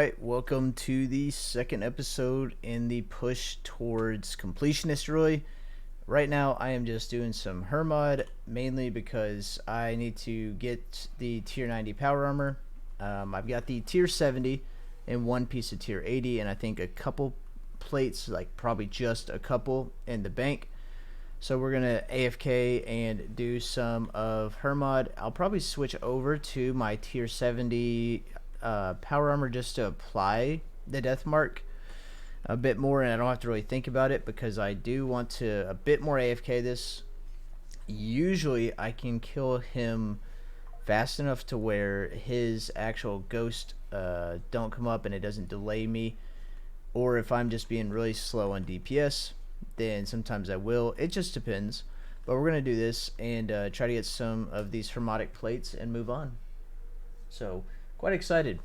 Alright, welcome to the second episode in the push towards Completionist, really. Right now, I am just doing some Hermod, mainly because I need to get the tier 90 power armor. I've got the tier 70 and one piece of tier 80, and I think a couple plates, like probably just a couple in the bank. So we're gonna AFK and do some of Hermod. I'll probably switch over to my tier 70 power armor just to apply the death mark a bit more, and I don't have to really think about it because I do want to a bit more AFK this. Usually I can kill him fast enough to where his actual ghost don't come up and it doesn't delay me, or if I'm just being really slow on DPS, then sometimes I will. It just depends. But we're gonna do this and try to get some of these Hermotic plates and move on. So quite excited.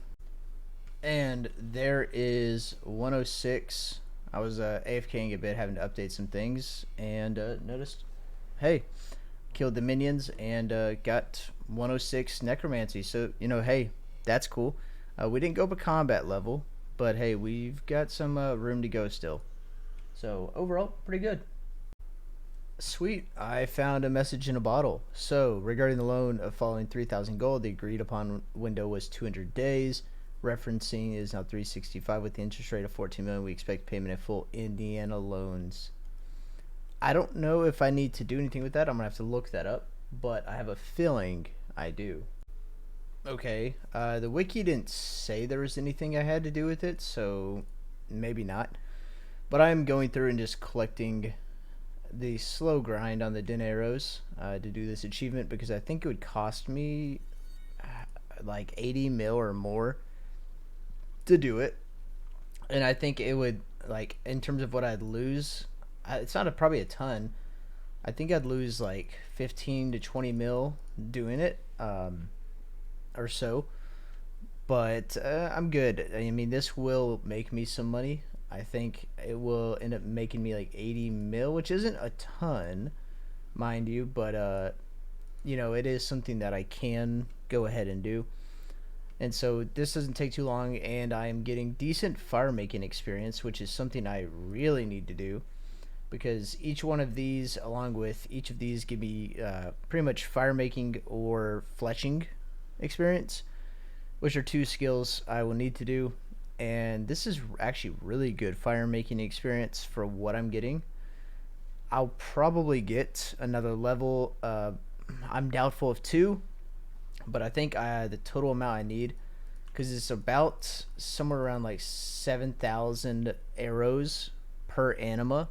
And there is 106. I was AFKing a bit, having to update some things, and noticed, hey, killed the minions and got 106 necromancy. So, hey, that's cool. We didn't go up a combat level, but hey, we've got some room to go still. So overall, pretty good. Sweet, I found a message in a bottle. So, regarding the loan of following 3,000 gold, the agreed upon window was 200 days. Referencing is now 365 with the interest rate of 14 million. We expect payment in full. Indiana loans. I don't know if I need to do anything with that. I'm going to have to look that up, but I have a feeling I do. Okay, the wiki didn't say there was anything I had to do with it, so maybe not. But I'm going through and just collecting the slow grind on the dineros to do this achievement, because I think it would cost me like 80 mil or more to do it, and I think it would, like, in terms of what I'd lose, it's not probably a ton. I think I'd lose like 15 to 20 mil doing it, or so, but I'm good. I mean, this will make me some money. I think it will end up making me like 80 mil, which isn't a ton, mind you, but it is something that I can go ahead and do. And so this doesn't take too long, and I am getting decent fire making experience, which is something I really need to do, because each one of these, along with each of these, give me pretty much fire making or fletching experience, which are two skills I will need to do. And this is actually really good fire making experience for what I'm getting. I'll probably get another level. I'm doubtful of 2, but I think the total amount I need, because it's about somewhere around like 7,000 arrows per anima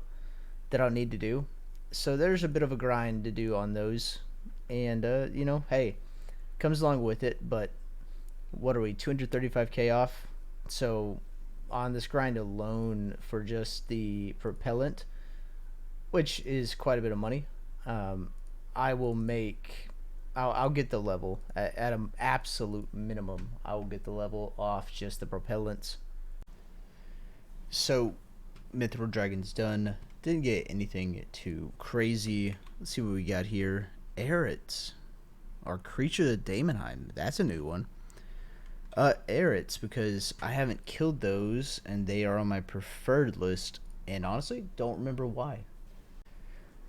that I'll need to do. So there's a bit of a grind to do on those, and hey, comes along with it. But what are we, 235k off? So on this grind alone for just the propellant, which is quite a bit of money, I will make, I'll get the level at an absolute minimum. I will get the level off just the propellants. So Mithril Dragon's done. Didn't get anything too crazy. Let's see what we got here. Erets, our creature of Daemonheim. That's a new one. Erets, because I haven't killed those, and they are on my preferred list, and honestly don't remember why.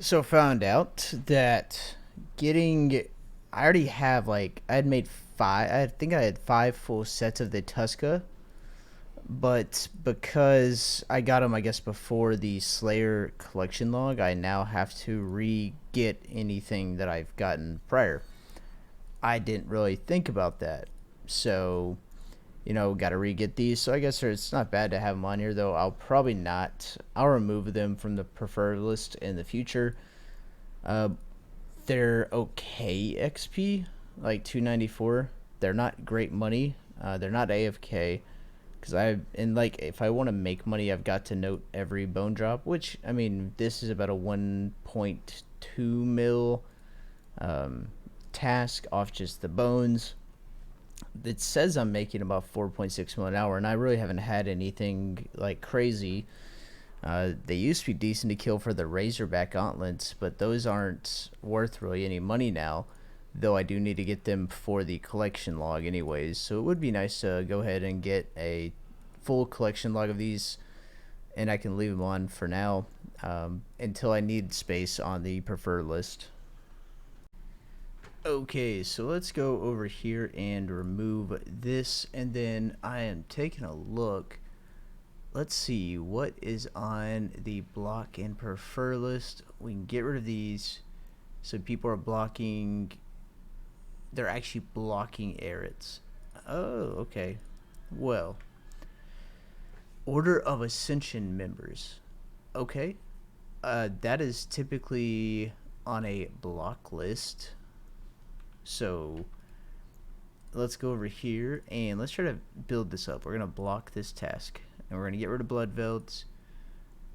So found out that I already have, like, I had made 5, I think I had 5 full sets of the Tuska, but because I got them, I guess, before the Slayer collection log, I now have to re-get anything that I've gotten prior. I didn't really think about that. So, got to re-get these. So I guess it's not bad to have them on here, though. I'll probably not. I'll remove them from the preferred list in the future. They're okay XP, like 294. They're not great money. They're not AFK, because if I want to make money, I've got to note every bone drop, which, I mean, this is about a 1.2 mil task off just the bones. It says I'm making about 4.6 mil an hour, and I really haven't had anything like crazy. They used to be decent to kill for the Razorback gauntlets, but those aren't worth really any money now, though I do need to get them for the collection log anyways. So it would be nice to go ahead and get a full collection log of these, and I can leave them on for now until I need space on the preferred list. Okay, so let's go over here and remove this, and then I am taking a look. Let's see what is on the block and prefer list. We can get rid of these. So people are blocking, they're actually blocking Arets. Oh, okay. Well, Order of Ascension members. Okay. That is typically on a block list. So let's go over here and let's try to build this up. We're going to block this task and we're going to get rid of blood velds.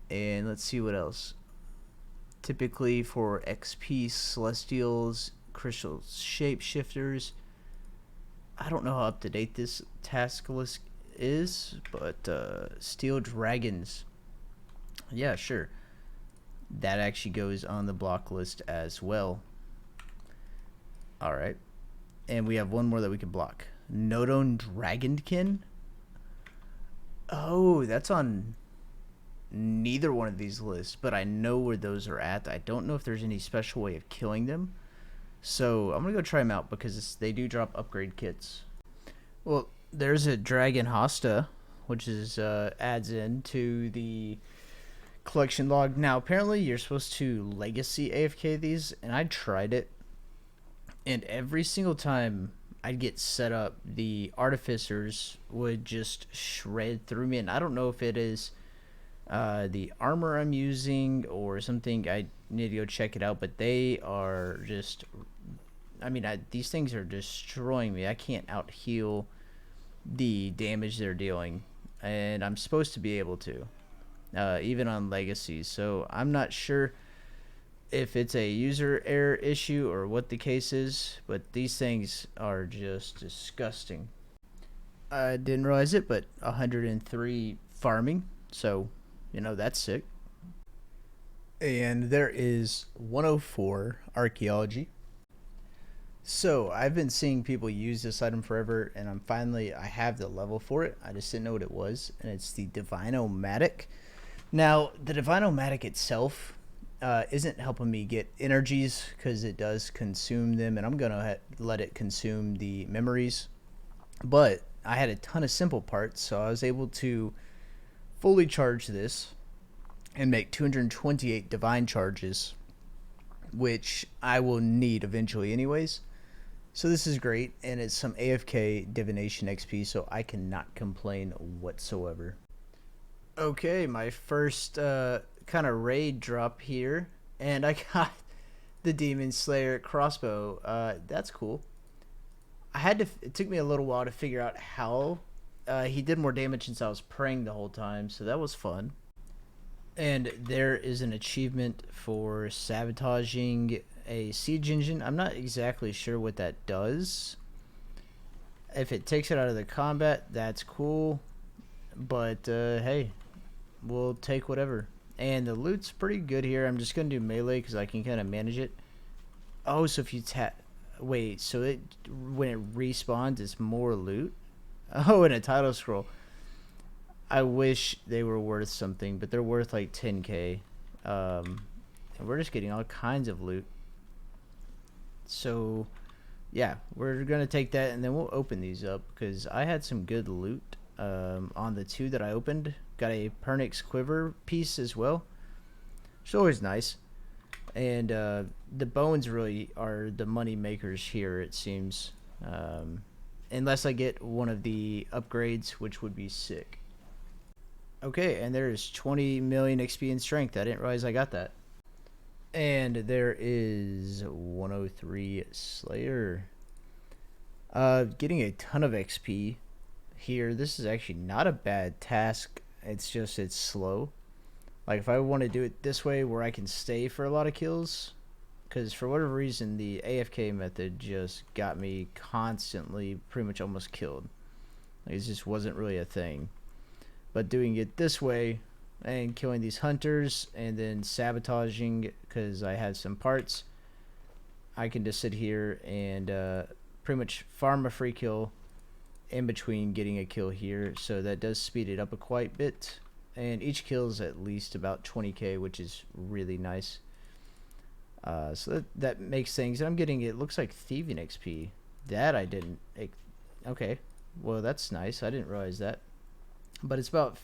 And let's see what else. Typically for XP, Celestials, Crystal Shapeshifters. I don't know how up to date this task list is, but Steel Dragons. Yeah, sure. That actually goes on the block list as well. Alright. And we have one more that we can block. Nodone Dragonkin. Oh, that's on neither one of these lists, but I know where those are at. I don't know if there's any special way of killing them. So I'm going to go try them out because they do drop upgrade kits. Well, there's a Dragon Hosta, which is adds into the collection log. Now, apparently you're supposed to legacy AFK these, and I tried it. And every single time I'd get set up, the artificers would just shred through me. And I don't know if it is the armor I'm using or something. I need to go check it out. But they are just... I mean, these things are destroying me. I can't out-heal the damage they're dealing. And I'm supposed to be able to. Even on legacies. So I'm not sure if it's a user error issue or what the case is, but these things are just disgusting. I didn't realize it, but 103 farming, so you know that's sick. And there is 104 archaeology. So I've been seeing people use this item forever, and I have the level for it. I just didn't know what it was, and it's the Divino-Matic. Now the Divino-Matic itself isn't helping me get energies because it does consume them, and I'm gonna let it consume the memories. But I had a ton of simple parts, so I was able to fully charge this and make 228 divine charges, which I will need eventually anyways. So this is great, and it's some AFK divination XP, so I cannot complain whatsoever. Okay, my first kind of raid drop here, and I got the Demon Slayer crossbow. That's cool. It took me a little while to figure out how he did more damage since I was praying the whole time, so that was fun. And there is an achievement for sabotaging a siege engine. I'm not exactly sure what that does. If it takes it out of the combat, that's cool, but hey, we'll take whatever. And the loot's pretty good here. I'm just gonna do melee because I can kind of manage it. Oh, so if you wait, so when it respawns, it's more loot. Oh, and a title scroll. I wish they were worth something, but they're worth like 10k. And we're just getting all kinds of loot. So yeah, we're gonna take that, and then we'll open these up because I had some good loot on the two that I opened. Got a Pernix quiver piece as well. It's always nice. And the bones really are the money makers here, it seems. Unless I get one of the upgrades, which would be sick. Okay, and there's 20 million XP in strength. I didn't realize I got that. And there is 103 Slayer. Getting a ton of XP here. This is actually not a bad task. It's just it's slow. Like if I want to do it this way where I can stay for a lot of kills, because for whatever reason the AFK method just got me constantly pretty much almost killed. Like, it just wasn't really a thing. But doing it this way and killing these hunters and then sabotaging because I had some parts, I can just sit here and pretty much farm a free kill in between getting a kill here, so that does speed it up a quite bit. And each kill is at least about 20k, which is really nice. So that makes things. And I'm getting, it looks like thieving XP. That I didn't. Okay, well that's nice. I didn't realize that. But it's about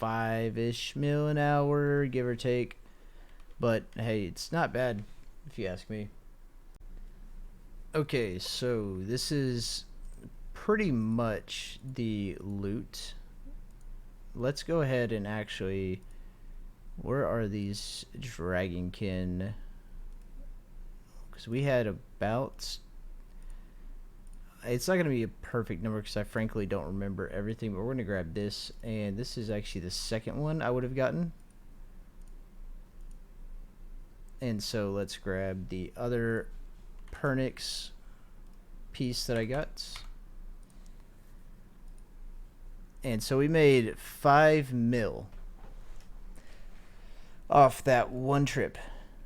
5-ish mil an hour, give or take. But hey, it's not bad if you ask me. Okay, so this is pretty much the loot. Let's go ahead and actually, where are these dragonkin? Because we had about, it's not going to be a perfect number because I frankly don't remember everything, but we're going to grab this, and this is actually the second one I would have gotten. And so let's grab the other Pernix piece that I got. And so we made 5 mil off that one trip.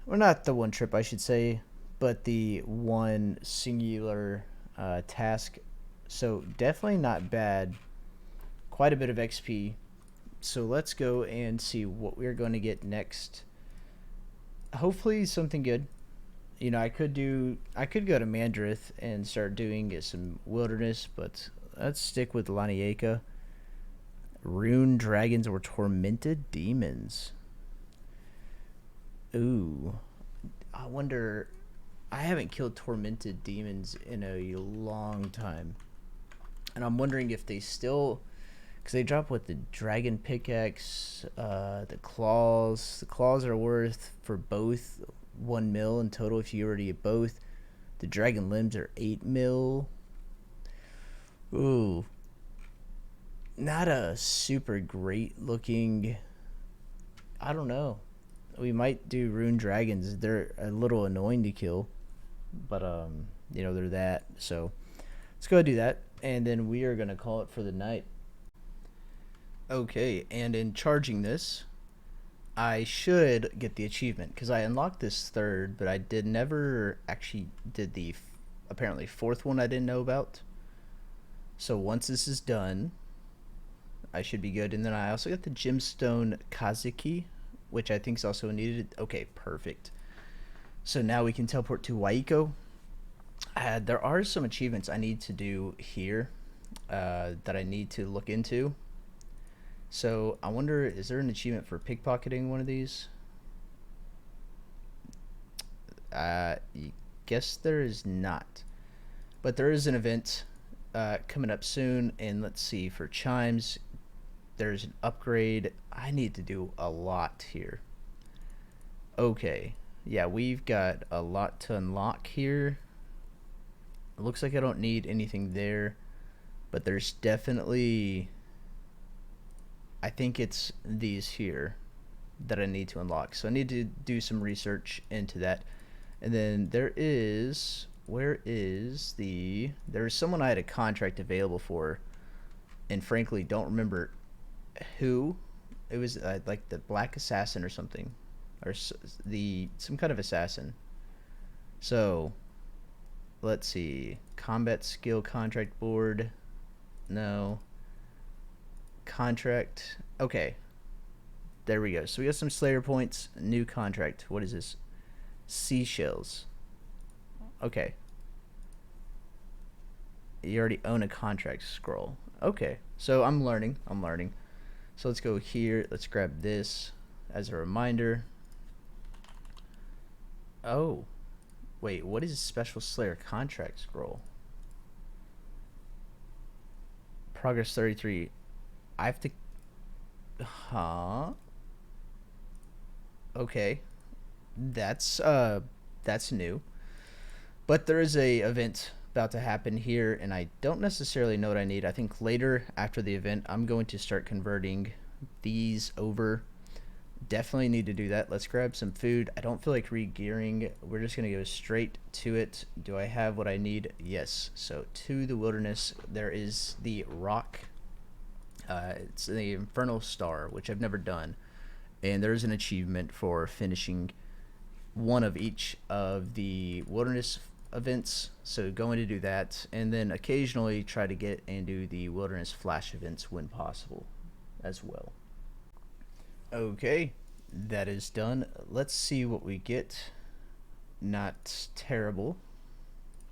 Well, not the one trip, I should say, but the one singular task. So definitely not bad. Quite a bit of XP. So let's go and see what we're going to get next. Hopefully something good. I could go to Mandrith and start doing some wilderness, but let's stick with Laniaka. Rune dragons or tormented demons. Ooh. I wonder, I haven't killed tormented demons in a long time. And I'm wondering if they still, because they drop with the dragon pickaxe, the claws. The claws are worth for both 1 mil in total if you already get both. The dragon limbs are 8 mil. Ooh. Not a super great looking, I don't know. We might do rune dragons. They're a little annoying to kill, but they're that. So let's go do that, and then we are gonna call it for the night. Okay, and in charging this, I should get the achievement because I unlocked this third, but I never actually did the apparently fourth one I didn't know about. So once this is done, I should be good. And then I also got the gemstone Kazuki, which I think is also needed. Okay, perfect. So now we can teleport to Waiko. There are some achievements I need to do here that I need to look into. So I wonder, is there an achievement for pickpocketing one of these? Guess there is not. But there is an event coming up soon. And let's see, for chimes, there's an upgrade. I need to do a lot here. Okay. Yeah, we've got a lot to unlock here. It looks like I don't need anything there. But there's definitely, I think it's these here that I need to unlock. So I need to do some research into that. And then there is, there's someone I had a contract available for, and frankly don't remember who. It was like the Black Assassin or something, or some kind of assassin. So let's see, combat skill contract board. No. Contract. Okay. There we go. So we got some Slayer points. New contract. What is this? Seashells. Okay. You already own a contract scroll. Okay. So I'm learning. So let's go here. Let's grab this as a reminder. Oh. Wait, what is Special Slayer contract scroll? Progress 33. I have to, okay, that's new, but there is a event about to happen here, and I don't necessarily know what I need. I think later after the event I'm going to start converting these over. Definitely need to do that. Let's grab some food. I don't feel like re-gearing. We're just gonna go straight to it. Do I have what I need? Yes. So to the wilderness, there is the rock. It's the Infernal Star, which I've never done, and there's an achievement for finishing one of each of the wilderness events, so going to do that, and then occasionally try to get and do the wilderness flash events when possible as well. Okay, that is done. Let's see what we get. Not terrible.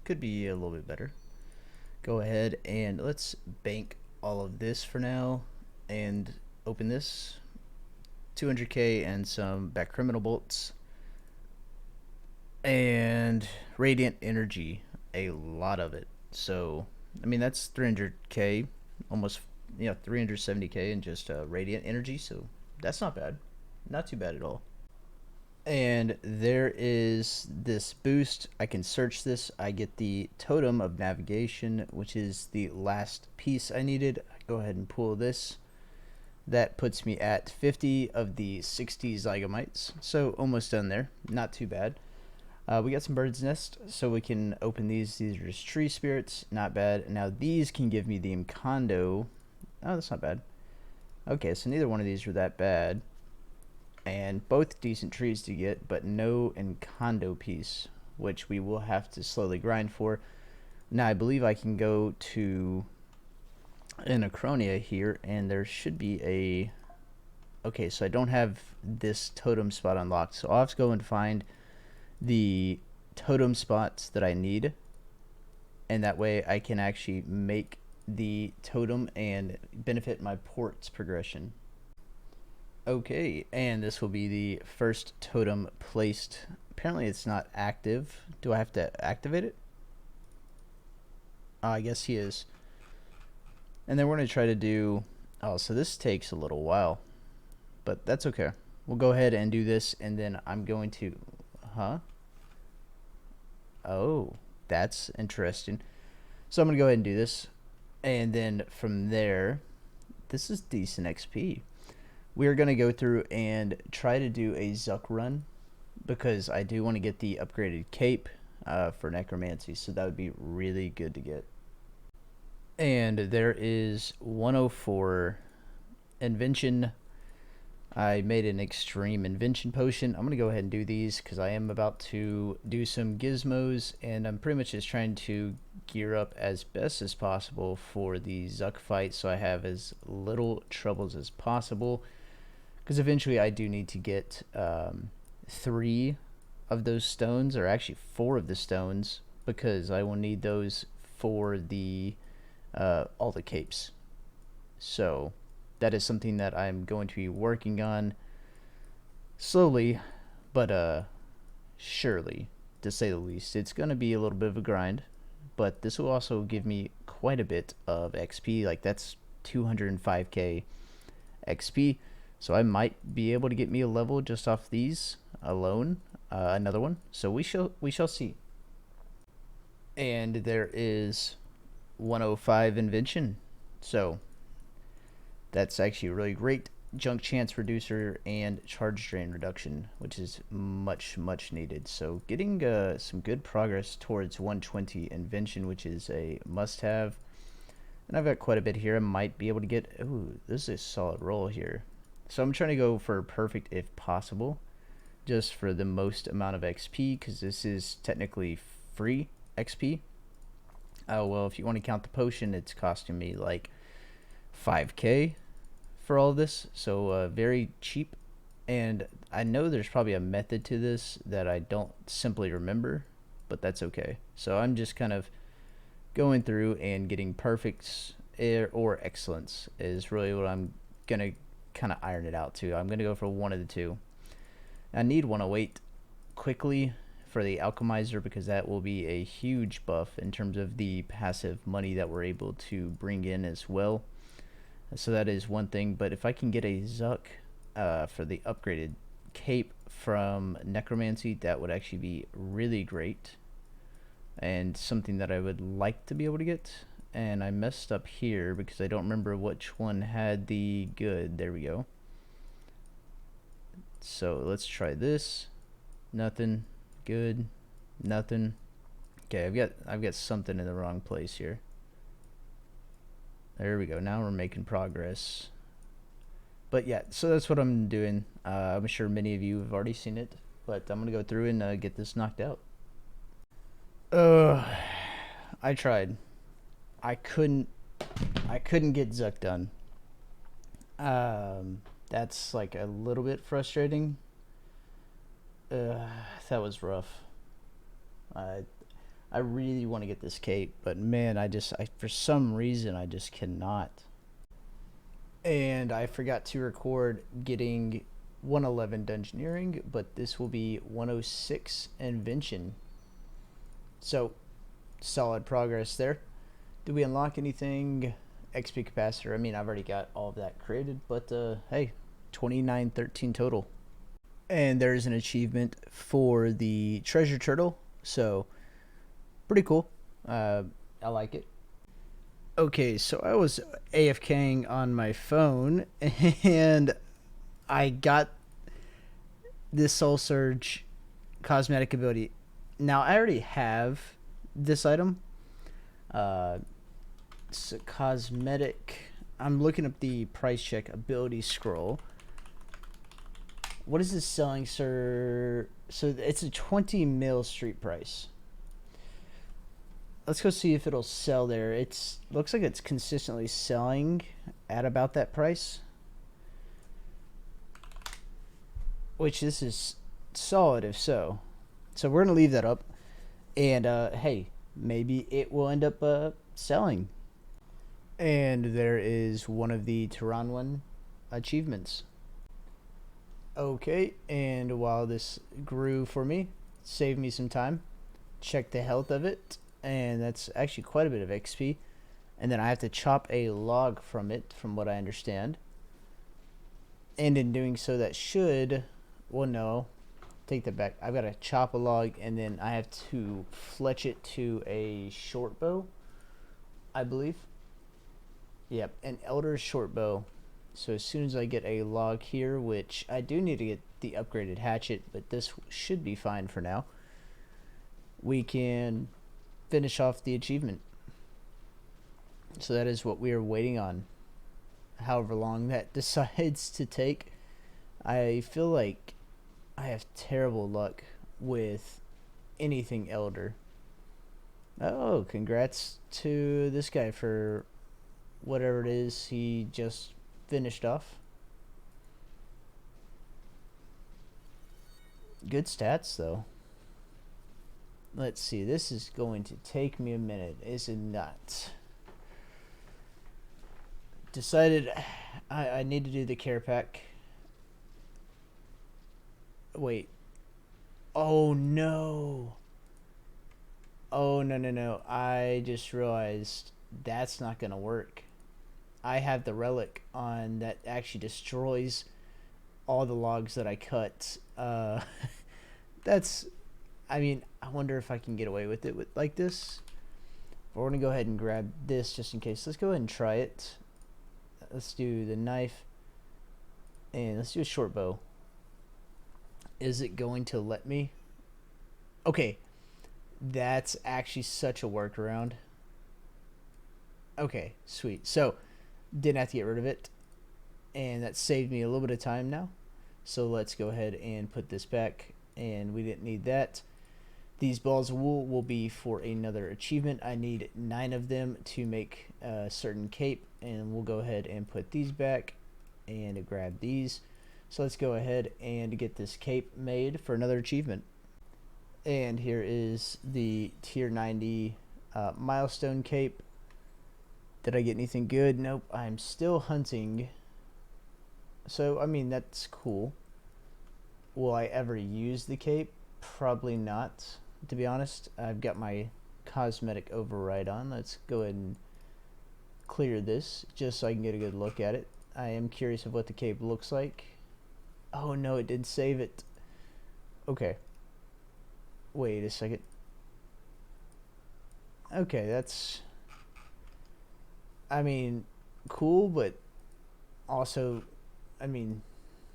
Could be a little bit better. Go ahead and let's bank all of this for now and open this. 200k and some back criminal bolts. And radiant energy, a lot of it. So, I mean, that's 300k, almost, 370k in just radiant energy. So that's not bad, not too bad at all. And there is this boost. I can search this. I get the totem of navigation, which is the last piece I needed. Go ahead and pull this. That puts me at 50 of the 60 zygomites, so almost done there. Not too bad. We got some bird's nest, so we can open these. These are just tree spirits, not bad. Now these can give me the Imcondo. Oh, that's not bad. Okay, so neither one of these are that bad, and both decent trees to get, but no Imcondo piece, which we will have to slowly grind for. Now I believe I can go to Anachronia here, and there should be a... Okay, so I don't have this totem spot unlocked, so I'll have to go and find the totem spots that I need, and that way I can actually make the totem and benefit my ports progression. Okay, and this will be the first totem placed. Apparently it's not active. Do I have to activate it? I guess he is. And then we're going to try to do... Oh, so this takes a little while, but that's okay. We'll go ahead and do this, and then I'm going to... Huh? Oh, that's interesting. So I'm going to go ahead and do this, and then from there, this is decent XP. We're going to go through and try to do a Zuck run, because I do want to get the upgraded cape for necromancy, so that would be really good to get. And there is 104 invention. I made an extreme invention potion. I'm going to go ahead and do these because I am about to do some gizmos, and I'm pretty much just trying to gear up as best as possible for the Zuck fight, so I have as little troubles as possible, because eventually I do need to get 3 of those stones, or actually 4 of the stones, because I will need those for the all the capes. So that is something that I'm going to be working on slowly, but surely, to say the least. It's going to be a little bit of a grind, but this will also give me quite a bit of XP. Like, that's 205k XP, so I might be able to get me a level just off these alone. Another one, so we shall see. And there is 105 invention, so that's actually really great. Junk chance reducer and charge drain reduction, which is much needed. So getting some good progress towards 120 invention, which is a must-have. And I've got quite a bit here. I might be able to get... Ooh, this is a solid roll here. So I'm trying to go for perfect if possible, just for the most amount of XP, because this is technically free XP. Oh, well, if you want to count the potion, it's costing me like 5k for all of this, so very cheap. And I know there's probably a method to this that I don't simply remember, but that's okay. So I'm just kind of going through and getting perfects or excellence is really what I'm going to kind of iron it out to. I'm going to go for one of the two. I need 108 quickly for the alchemizer, because that will be a huge buff in terms of the passive money that we're able to bring in as well. So that is one thing. But if I can get a Zuck for the upgraded cape from necromancy, that would actually be really great, and something that I would like to be able to get. And I messed up here because I don't remember which one had the good. There we go. So let's try this. Nothing. Good. Nothing. Okay, I've got something in the wrong place here. There we go. Now we're making progress. But yeah, so that's what I'm doing. I'm sure many of you have already seen it, but I'm gonna go through and get this knocked out. Uh, I tried. I couldn't. I couldn't get Zuck done. That's like a little bit frustrating. Uh, that was rough. I I really want to get this cape, but man, I for some reason I just cannot. And I forgot to record getting 111 Dungeoneering, but this will be 106 Invention. So, solid progress there. Did we unlock anything? XP capacitor. I mean, I've already got all of that created, but hey, 2913 total. And there's an achievement for the treasure turtle. So, pretty cool. I like it. Okay, so I was AFKing on my phone and I got this Soul Surge cosmetic ability. Now, I already have this item. Uh, it's a cosmetic. I'm looking up the price check ability scroll. What is this selling, sir? So it's a 20 mil street price. Let's go see if it'll sell there. It's looks like it's consistently selling at about that price, which this is solid if so. So we're gonna leave that up, and hey, maybe it will end up selling. And there is one of the Tehran achievements. Okay, and while this grew for me, saved me some time. Check the health of it, and that's actually quite a bit of XP. And then I have to chop a log from it, from what I understand. And in doing so, that should, well, no, take that back. I've got to chop a log, and then I have to fletch it to a short bow, I believe. Yep, an elder short bow. So as soon as I get a log here, which I do need to get the upgraded hatchet, but this should be fine for now, we can finish off the achievement. So that is what we are waiting on. However long that decides to take. I feel like I have terrible luck with anything elder. Oh, congrats to this guy for whatever it is he just finished off. Good stats though. Let's see, this is going to take me a minute, is it not? Decided I need to do the care pack. Wait. Oh no. Oh no no no. I just realized that's not gonna work. I have the relic on that actually destroys all the logs that I cut. That's, I mean, I wonder if I can get away with it with like this. But we're gonna go ahead and grab this just in case. Let's go ahead and try it. Let's do the knife, and let's do a short bow. Is it going to let me? Okay, that's actually such a workaround. Okay, sweet. So didn't have to get rid of it, and that saved me a little bit of time now. So let's go ahead and put this back, and we didn't need that. These balls of wool will be for another achievement. I need 9 of them to make a certain cape, and we'll go ahead and put these back and grab these. So let's go ahead and get this cape made for another achievement. And here is the tier 90 milestone cape. Did I get anything good? Nope, I'm still hunting. So, I mean, that's cool. Will I ever use the cape? Probably not, to be honest. I've got my cosmetic override on. Let's go ahead and clear this just so I can get a good look at it. I am curious of what the cape looks like. Oh no, it did save it. Okay. Wait a second. Okay, that's, I mean, cool, but also, I mean,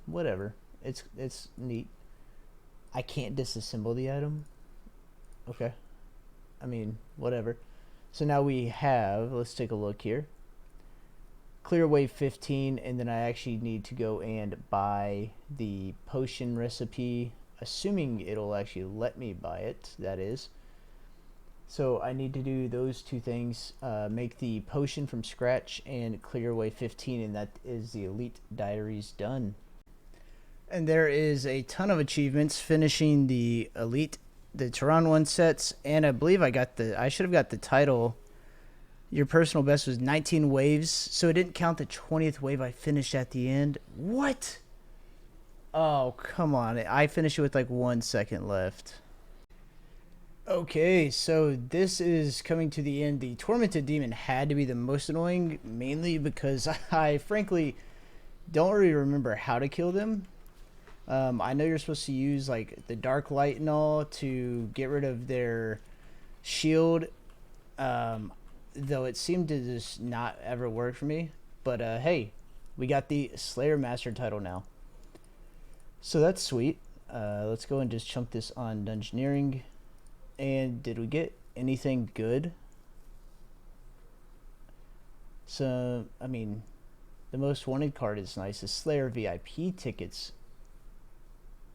whatever. It's neat. I can't disassemble the item. Okay. I mean, whatever. So now we have, let's take a look here. Clear wave 15, and then I actually need to go and buy the potion recipe, assuming it'll actually let me buy it, that is. So I need to do those two things, make the potion from scratch and clear away 15, and that is the Elite Diaries done. And there is a ton of achievements finishing the Elite, the Tehran 1 sets, and I believe I should have got the title. Your personal best was 19 waves, so it didn't count the 20th wave I finished at the end. What? Oh, come on. I finished it with like 1 second left. Okay, so this is coming to the end. The Tormented Demon had to be the most annoying, mainly because I frankly don't really remember how to kill them. I know you're supposed to use like the dark light and all to get rid of their shield, though it seemed to just not ever work for me. But hey, we got the Slayer Master title now, so that's sweet. Let's go and just chunk this on Dungeoneering. And did we get anything good? So, I mean, the most wanted card is nice. The Slayer VIP tickets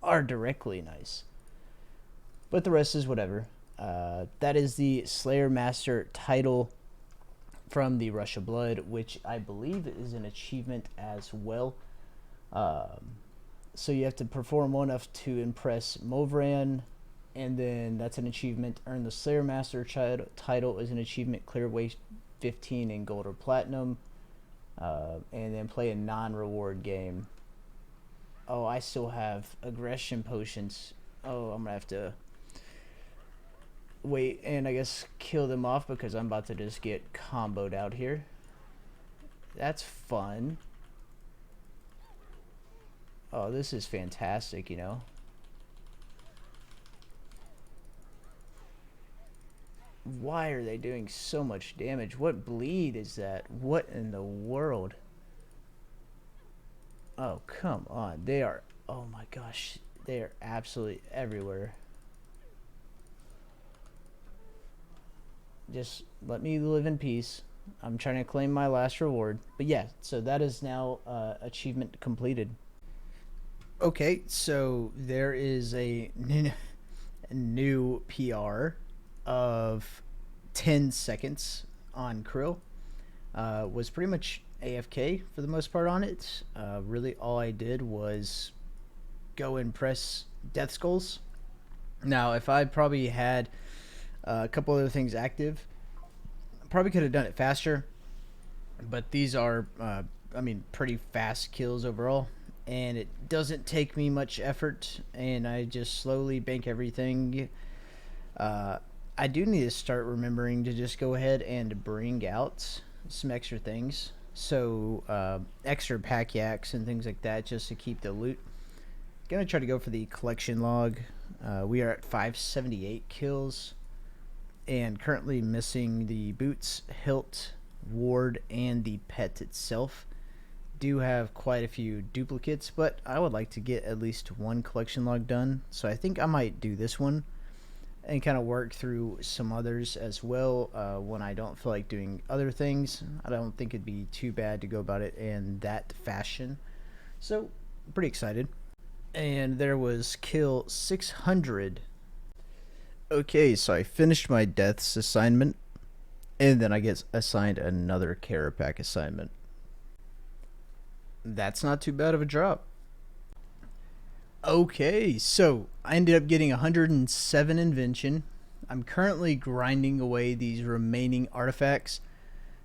are directly nice, but the rest is whatever. That is the Slayer Master title from the Rush of Blood, which I believe is an achievement as well. So you have to perform well enough to impress Movran, and then that's an achievement. Earn the Slayer Master title is an achievement. Clear way 15 in gold or platinum, and then play a non-reward game. Oh, I still have aggression potions. Oh, I'm gonna have to wait and I guess kill them off because I'm about to just get comboed out here. That's fun. Oh, this is fantastic, you know. Why are they doing so much damage? What bleed is that? What in the world? Oh, come on. They are... Oh my gosh. They are absolutely everywhere. Just let me live in peace. I'm trying to claim my last reward. But yeah, so that is now achievement completed. Okay, so there is a new PR of 10 seconds on Krill. Was pretty much AFK for the most part on it. Really all I did was go and press Death Skulls. Now, if I probably had a couple other things active, probably could have done it faster. But these are, I mean, pretty fast kills overall. And it doesn't take me much effort. And I just slowly bank everything. I do need to start remembering to just go ahead and bring out some extra things. So, extra pack yaks and things like that just to keep the loot. Gonna try to go for the collection log. We are at 578 kills. And currently missing the boots, hilt, ward, and the pet itself. Do have quite a few duplicates, but I would like to get at least one collection log done. So I think I might do this one and kind of work through some others as well when I don't feel like doing other things. I don't think it'd be too bad to go about it in that fashion. So, pretty excited. And there was kill 600. Okay, so I finished my deaths assignment, and then I get assigned another Carapack assignment. That's not too bad of a drop. Okay, so I ended up getting 107 invention. I'm currently grinding away these remaining artifacts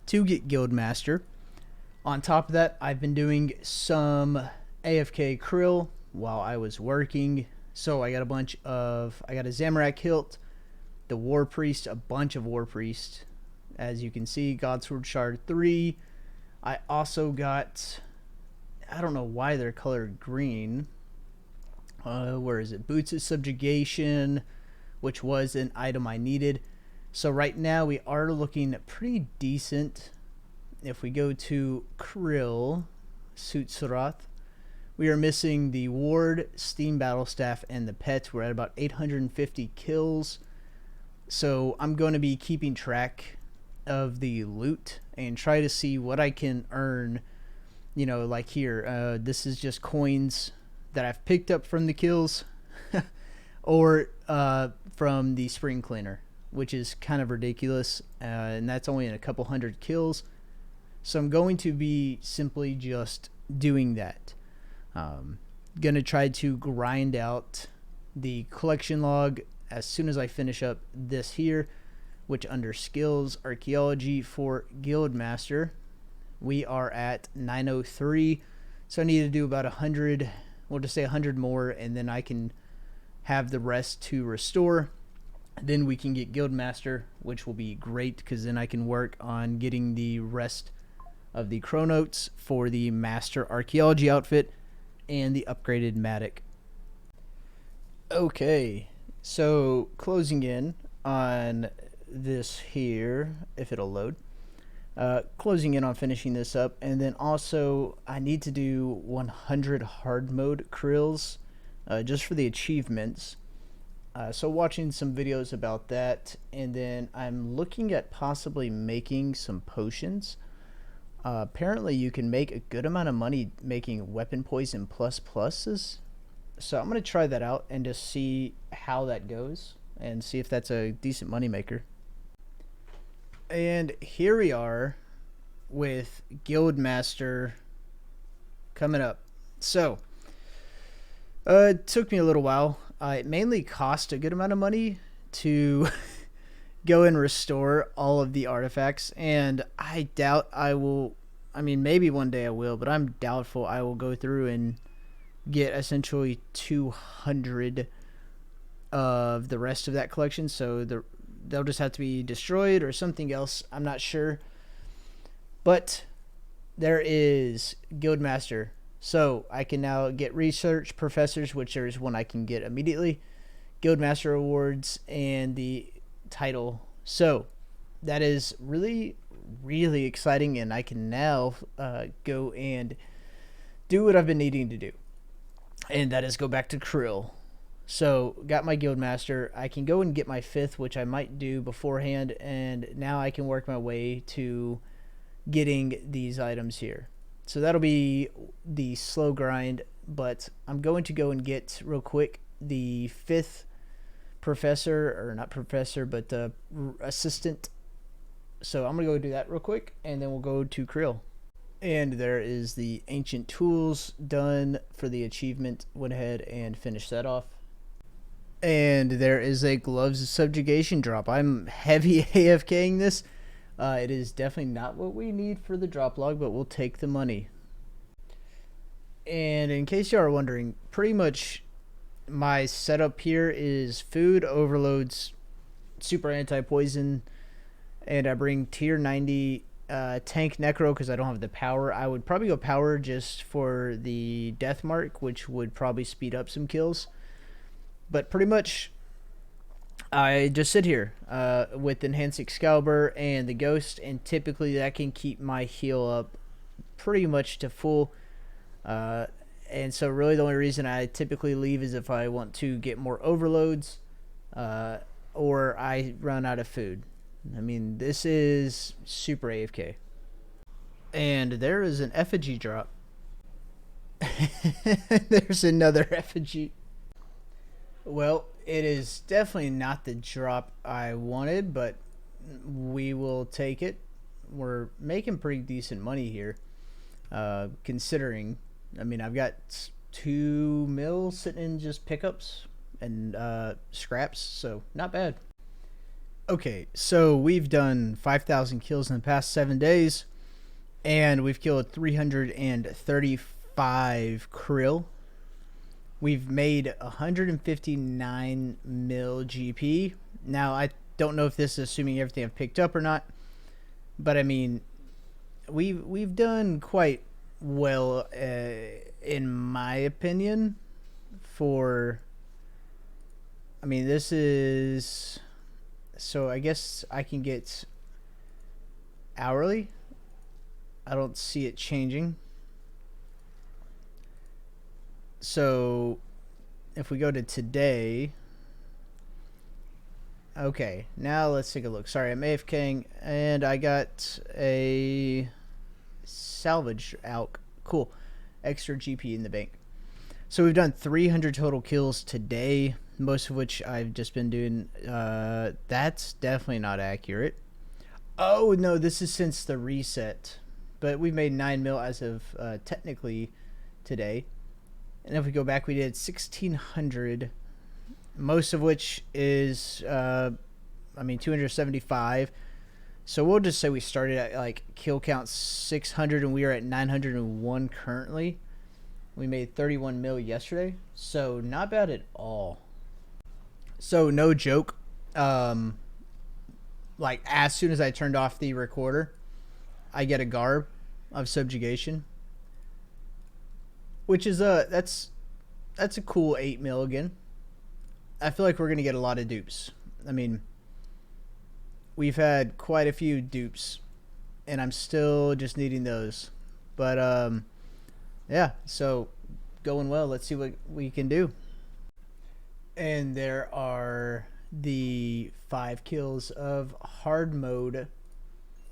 to get Guildmaster. On top of that, I've been doing some AFK krill while I was working. So I got a Zamorak hilt, the War Priest, a bunch of War Priest. As you can see, Godsword Shard 3. I also got, I don't know why they're colored green. Where is it? Boots of Subjugation, which was an item I needed. So right now we are looking pretty decent. If we go to Krill, Suit Surath, we are missing the Ward, Steam Battle Staff, and the pet. We're at about 850 kills. So I'm going to be keeping track of the loot and try to see what I can earn. You know, like here, this is just coins that I've picked up from the kills or from the spring cleaner. which is kind of ridiculous, and that's only in a couple hundred kills. So I'm going to be simply just doing that. Gonna try to grind out the collection log as soon as I finish up this here, which under skills, archaeology for Guildmaster, we are at 903. So I need to do about 100, we'll just say 100 more, and then I can have the rest to restore. Then we can get Guildmaster, which will be great because then I can work on getting the rest of the chronotes for the master archaeology outfit and the upgraded Matic. Okay, so closing in on this here, if it'll load. Closing in on finishing this up, and then also I need to do 100 hard mode krills just for the achievements. So watching some videos about that, and then I'm looking at possibly making some potions. Apparently you can make a good amount of money making weapon poison plus pluses. So I'm going to try that out and just see how that goes and see if that's a decent money maker. And here we are with Guildmaster coming up. So it took me a little while. It mainly cost a good amount of money to go and restore all of the artifacts, and I doubt I will. I mean, maybe one day I will, but I'm doubtful I will go through and get essentially 200 of the rest of that collection. So they'll just have to be destroyed or something else. I'm not sure. But there is Guildmaster. So I can now get research professors, which there is one I can get immediately, Guildmaster awards, and the title. So that is really, really exciting, and I can now go and do what I've been needing to do, and that is go back to Krill. So got my Guildmaster. I can go and get my 5th, which I might do beforehand, and now I can work my way to getting these items here. So that'll be the slow grind, but I'm going to go and get real quick the 5th professor, or not professor, but assistant. So I'm gonna go do that real quick, and then we'll go to Krill. And there is the ancient tools done for the achievement. Went ahead and finished that off. And there is a gloves of subjugation drop. I'm heavy AFKing this. It is definitely not what we need for the drop log, but we'll take the money. And in case you are wondering, pretty much my setup here is food, overloads, super anti-poison, and I bring tier 90 tank necro because I don't have the power. I would probably go power just for the death mark, which would probably speed up some kills. But pretty much I just sit here with Enhanced Excalibur and the Ghost, and typically that can keep my heal up pretty much to full. And so really the only reason I typically leave is if I want to get more overloads or I run out of food. I mean, this is super AFK. And there is an effigy drop. There's another effigy. Well, it is definitely not the drop I wanted, but we will take it. We're making pretty decent money here, considering, I mean, I've got 2 mil sitting in just pickups and scraps, so not bad. Okay, so we've done 5,000 kills in the past 7 days, and we've killed 335 krill. We've made 159 mil GP. Now, I don't know if this is assuming everything I've picked up or not, but I mean, we've done quite well, in my opinion. For, I mean, this is, so I guess I can get hourly. I don't see it changing. So if we go to today, okay, now let's take a look. Sorry, I'm AFKing, and I got a salvage out. Cool. Extra GP in the bank. So we've done 300 total kills today. most of which I've just been doing. That's definitely not accurate. Oh no, this is since the reset, but we've made 9 mil as of technically today. And if we go back, we did 1,600, most of which is 275. So we'll just say we started at like kill count 600 and we are at 901 currently. We made 31 mil yesterday, so not bad at all. So no joke, like as soon as I turned off the recorder, I get a garb of subjugation, which is that's a cool 8 mil again. I feel like we're gonna get a lot of dupes. I mean, we've had quite a few dupes, and I'm still just needing those. But yeah, so going well. Let's see what we can do. And there are the 5 kills of hard mode.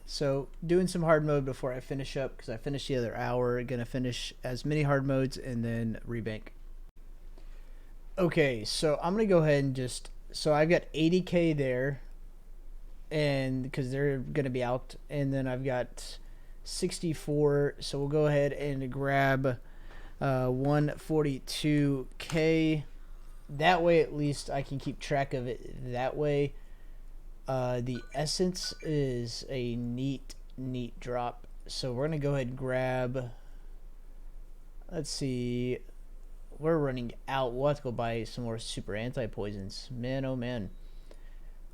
So doing some hard mode before I finish up, because I finished the other hour. Gonna finish as many hard modes and then rebank. Okay, so I'm gonna go ahead and so I've got 80k there, and because they're gonna be out, and then I've got 64. So we'll go ahead and grab 142k. That way at least I can keep track of it that way. The essence is a neat drop, so we're gonna go ahead and grab, let's see, we're running out. We'll have to go buy some more super anti-poisons. Man, oh man.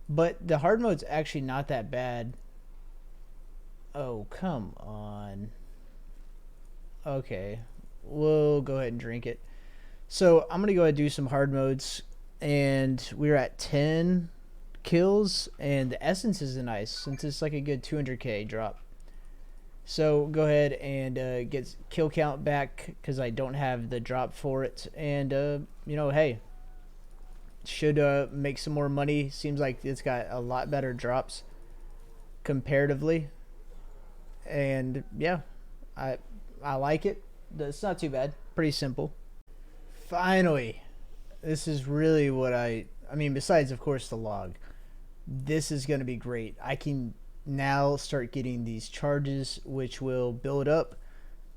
But the hard mode's actually not that bad. Oh, come on. Okay, we'll go ahead and drink it. So I'm gonna go ahead and do some hard modes, and we're at 10 kills, and the essence is nice since it's like a good 200k drop. So go ahead and get kill count back because I don't have the drop for it, and hey, should make some more money. Seems like it's got a lot better drops comparatively, and yeah, I like it. It's not too bad. Pretty simple. Finally, this is really what I mean, besides of course the log, this is going to be great. I can now start getting these charges, which will build up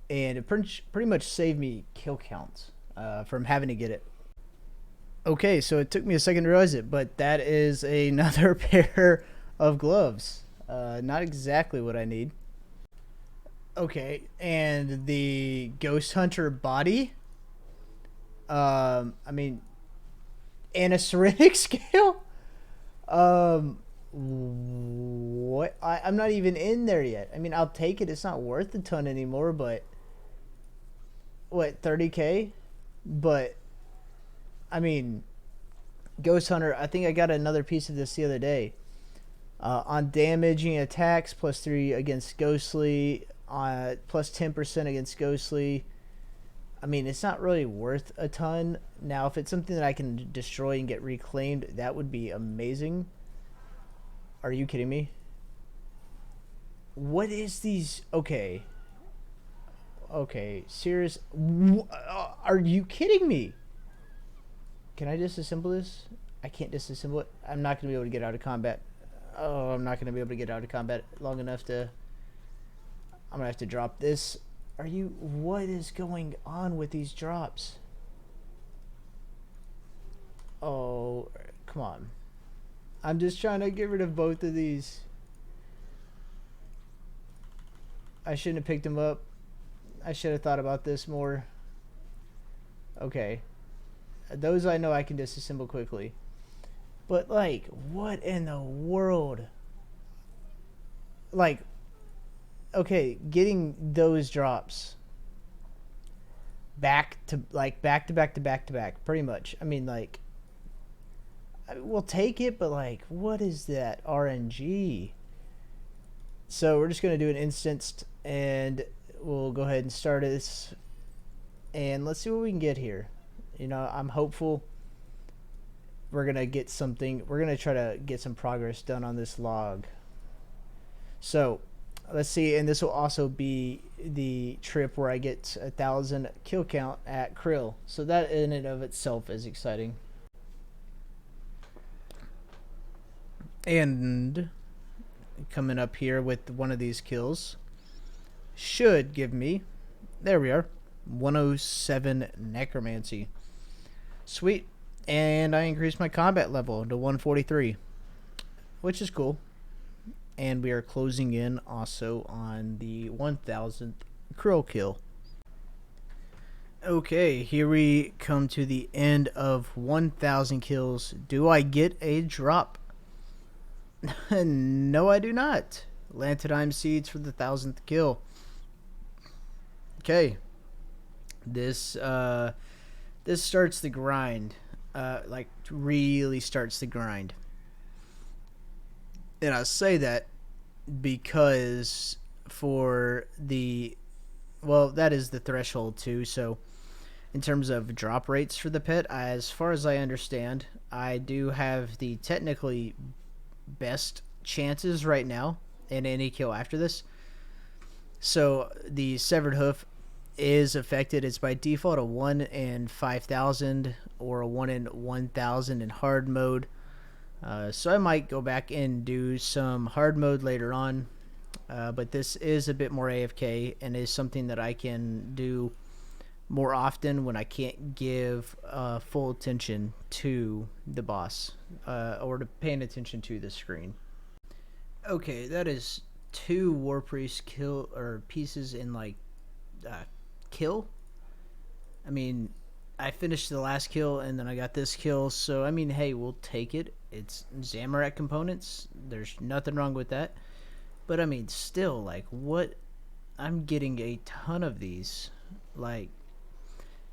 and pretty much save me kill counts from having to get it. Okay, so it took me a second to realize it, but that is another pair of gloves. Not exactly what I need. Okay, and the Ghost Hunter body, and a ceramic scale. What? I'm not even in there yet. I mean, I'll take it. It's not worth a ton anymore, but what, 30k? But I mean, Ghost Hunter, I think I got another piece of this the other day. On damaging attacks, +3 against Ghostly, +10% against Ghostly. I mean, it's not really worth a ton. Now, if it's something that I can destroy and get reclaimed, that would be amazing. Are you kidding me? What is these? Okay. Okay, serious? Are you kidding me? Can I disassemble this? I can't disassemble it. I'm not going to be able to get out of combat. Oh, I'm not going to be able to get out of combat long enough to... I'm going to have to drop this. Are you... What is going on with these drops? Oh, come on. I'm just trying to get rid of both of these. I shouldn't have picked them up. I should have thought about this more. Okay. Those I know I can disassemble quickly. But, like, what in the world? Like, okay, getting those drops back to back, pretty much. I mean, like, we'll take it, but, like, what is that RNG? So we're just going to do an instanced, and we'll go ahead and start this, and let's see what we can get here. You know, I'm hopeful we're going to get something. We're going to try to get some progress done on this log. So let's see, and this will also be the trip where I get 1,000 kill count at Krill. So that in and of itself is exciting. And coming up here with one of these kills should give me, there we are, 107 necromancy. Sweet. And I increased my combat level to 143, which is cool. And we are closing in also on the 1000th krill kill. Okay, here we come to the end of 1000 kills. Do I get a drop? No, I do not. Lanthanum seeds for the 1000th kill. Okay. This starts the grind. Like really starts the grind. And I say that because for the, well, that is the threshold too. So in terms of drop rates for the pet, as far as I understand, I do have the technically best chances right now in any kill after this. So the severed hoof is affected. It's by default a 1 in 5,000 or a 1 in 1,000 in hard mode. So I might go back and do some hard mode later on. But this is a bit more AFK and is something that I can do more often when I can't give full attention to the boss or to paying attention to the screen. Okay, that is 2 War Priest kill or pieces in like kill. I mean, I finished the last kill and then I got this kill, so I mean, hey, we'll take it. It's Zamorak components. There's nothing wrong with that. But I mean, still, like, what? I'm getting a ton of these. Like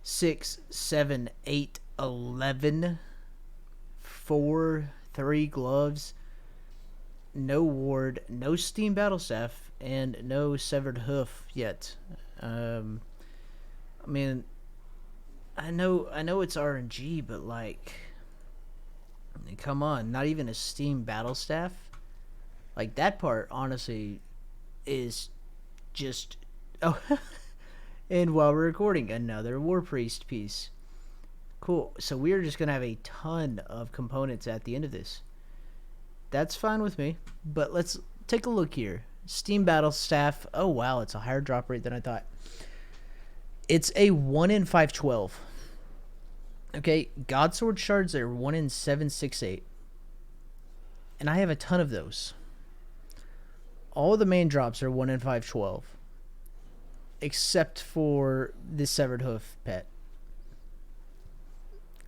6, 7, 8, 11, 4, 3 gloves, no ward, no steam battle staff, and no severed hoof yet. I mean, I know it's RNG, but like, come on, not even a steam battle staff. Like, that part honestly is just oh. And while we're recording, another War Priest piece. Cool. So we're just gonna have a ton of components at the end of this. That's fine with me. But let's take a look here. Steam battle staff. Oh wow, it's a higher drop rate than I thought. It's a 1 in 512. Okay, Godsword shards are 1 in 768. And I have a ton of those. All the main drops are 1 in 512. Except for the severed hoof pet.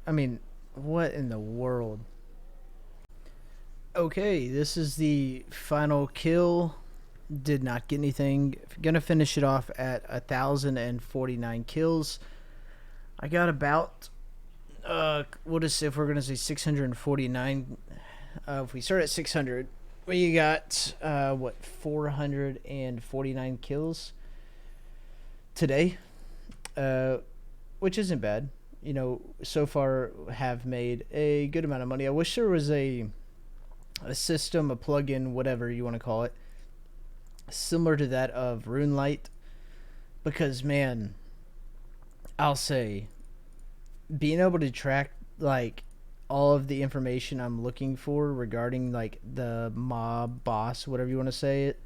I mean, what in the world? Okay, this is the final kill. Did not get anything. Gonna finish it off at 1,049 kills. I got about what is, if we're gonna say 649? If we start at 600, we got what, 449 kills today, which isn't bad. You know, so far have made a good amount of money. I wish there was a system, a plugin, whatever you want to call it, similar to that of RuneLight, because man, I'll say, being able to track like all of the information I'm looking for regarding like the mob, boss, whatever you want to say it,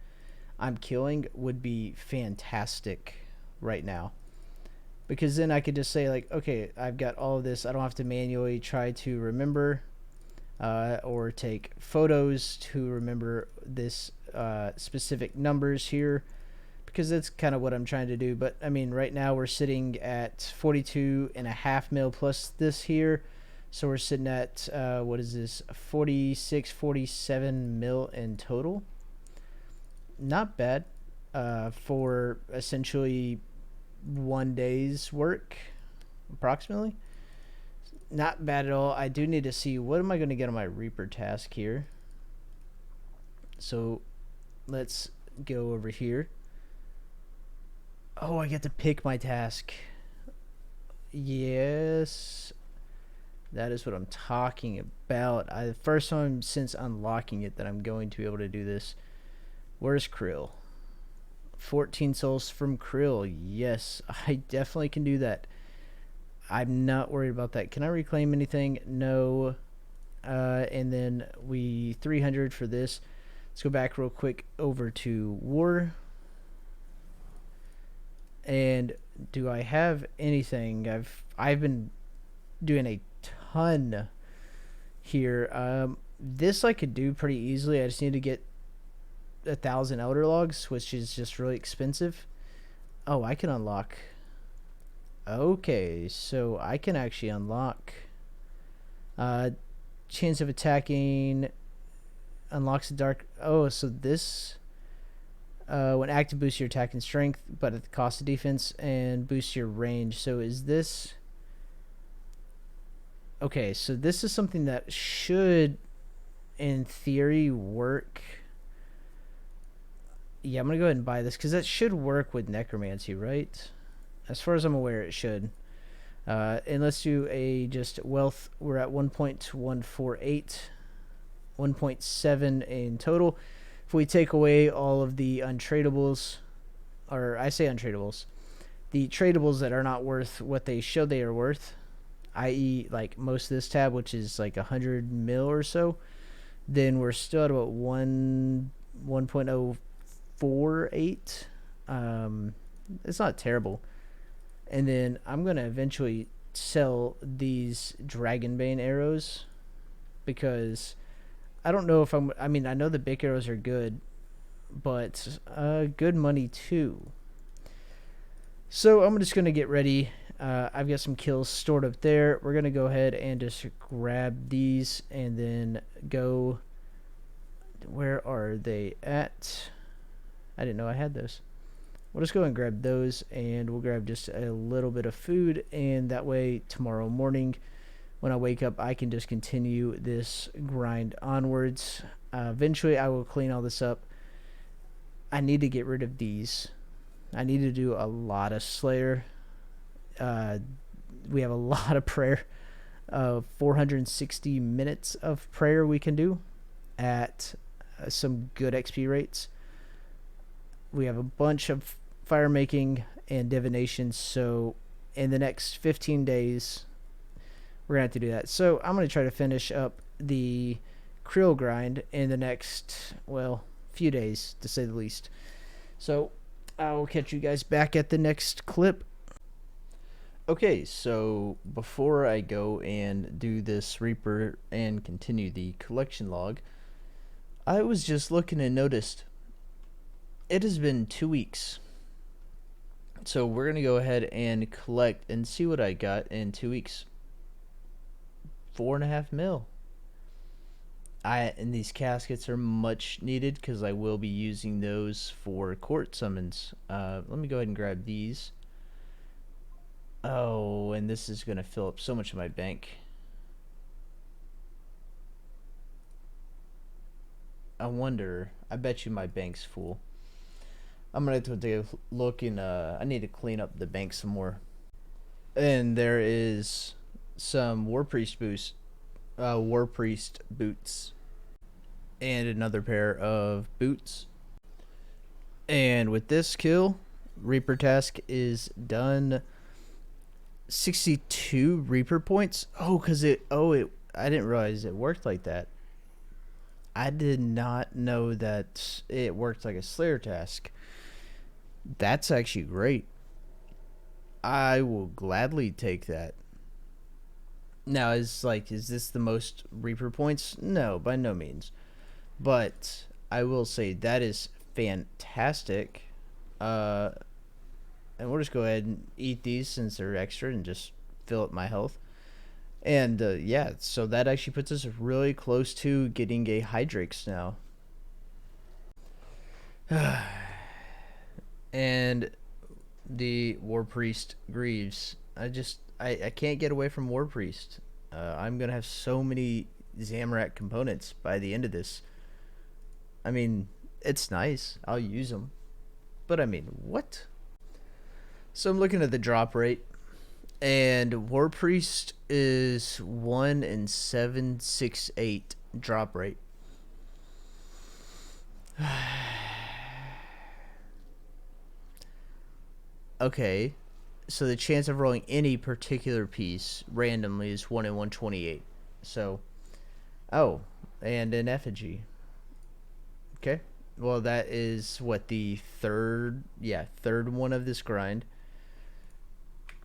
I'm killing would be fantastic right now. Because then I could just say like, okay, I've got all of this. I don't have to manually try to remember or take photos to remember this specific numbers here, because that's kind of what I'm trying to do. But I mean, right now we're sitting at 42.5 mil plus this here. So we're sitting at, what is this, 46, 47 mil in total. Not bad for essentially 1 day's work, approximately. Not bad at all. I do need to see, what am I going to get on my Reaper task here? So let's go over here. Oh, I get to pick my task. Yes, that is what I'm talking about. The first time since unlocking it that I'm going to be able to do this. Where's Krill? 14 souls from Krill. Yes, I definitely can do that. I'm not worried about that. Can I reclaim anything? No. and then we 300 for this. Let's go back real quick over to war. And do I have anything? I've been doing a ton here. This I could do pretty easily. I just need to get 1,000 elder logs, which is just really expensive. Oh, I can unlock. Okay, so I can actually unlock chance of attacking unlocks the dark. Oh, so this when active boosts your attack and strength, but at the cost of defense, and boosts your range. So is this okay? So this is something that should, in theory, work. Yeah, I'm gonna go ahead and buy this because that should work with necromancy, right? As far as I'm aware, it should. And let's do a just wealth. We're at 1.148, 1.7 in total. If we take away all of the untradables, or I say untradables, the tradables that are not worth what they show they are worth, i.e. like most of this tab, which is like 100 mil or so, then we're still at about 1.048. It's not terrible. And then I'm going to eventually sell these Dragonbane arrows because I don't know if I mean, I know the big arrows are good, but good money too. So I'm just going to get ready. I've got some kills stored up there. We're going to go ahead and just grab these and then go. Where are they at? I didn't know I had those. We'll just go and grab those, and we'll grab just a little bit of food, and that way tomorrow morning when I wake up I can just continue this grind onwards. Eventually I will clean all this up. I need to get rid of these. I need to do a lot of Slayer. We have a lot of prayer. 460 minutes of prayer we can do at some good XP rates. We have a bunch of fire making and divination, so in the next 15 days we're gonna have to do that. So I'm gonna try to finish up the Creel grind in the next, well, few days to say the least. So I'll catch you guys back at the next clip. Okay, so before I go and do this Reaper and continue the collection log, I was just looking and noticed it has been 2 weeks. So we're going to go ahead and collect and see what I got in 2 weeks. 4.5 mil. And these caskets are much needed because I will be using those for court summons. Let me go ahead and grab these. Oh, and this is going to fill up so much of my bank. I wonder, I bet you my bank's full. I'm going to have to take a look, and I need to clean up the bank some more. And there is some War Priest boots, and another pair of boots. And with this kill, Reaper task is done. 62 Reaper points. I didn't realize it worked like that. I did not know that it worked like a Slayer task. That's actually great. I will gladly take that. Now, is this the most Reaper points? No, by no means. But I will say that is fantastic. And we'll just go ahead and eat these since they're extra and just fill up my health. And yeah, so that actually puts us really close to getting a Hydrax now. And the War Priest Greaves. I can't get away from War Priest. I'm going to have so many Zamorak components by the end of this. I mean, it's nice. I'll use them. But I mean, what? So I'm looking at the drop rate. And War Priest is 1 in 768 drop rate. Okay, so the chance of rolling any particular piece randomly is 1 in 128. So Oh, and an effigy. Okay. Well, that is what the third, yeah, third one of this grind,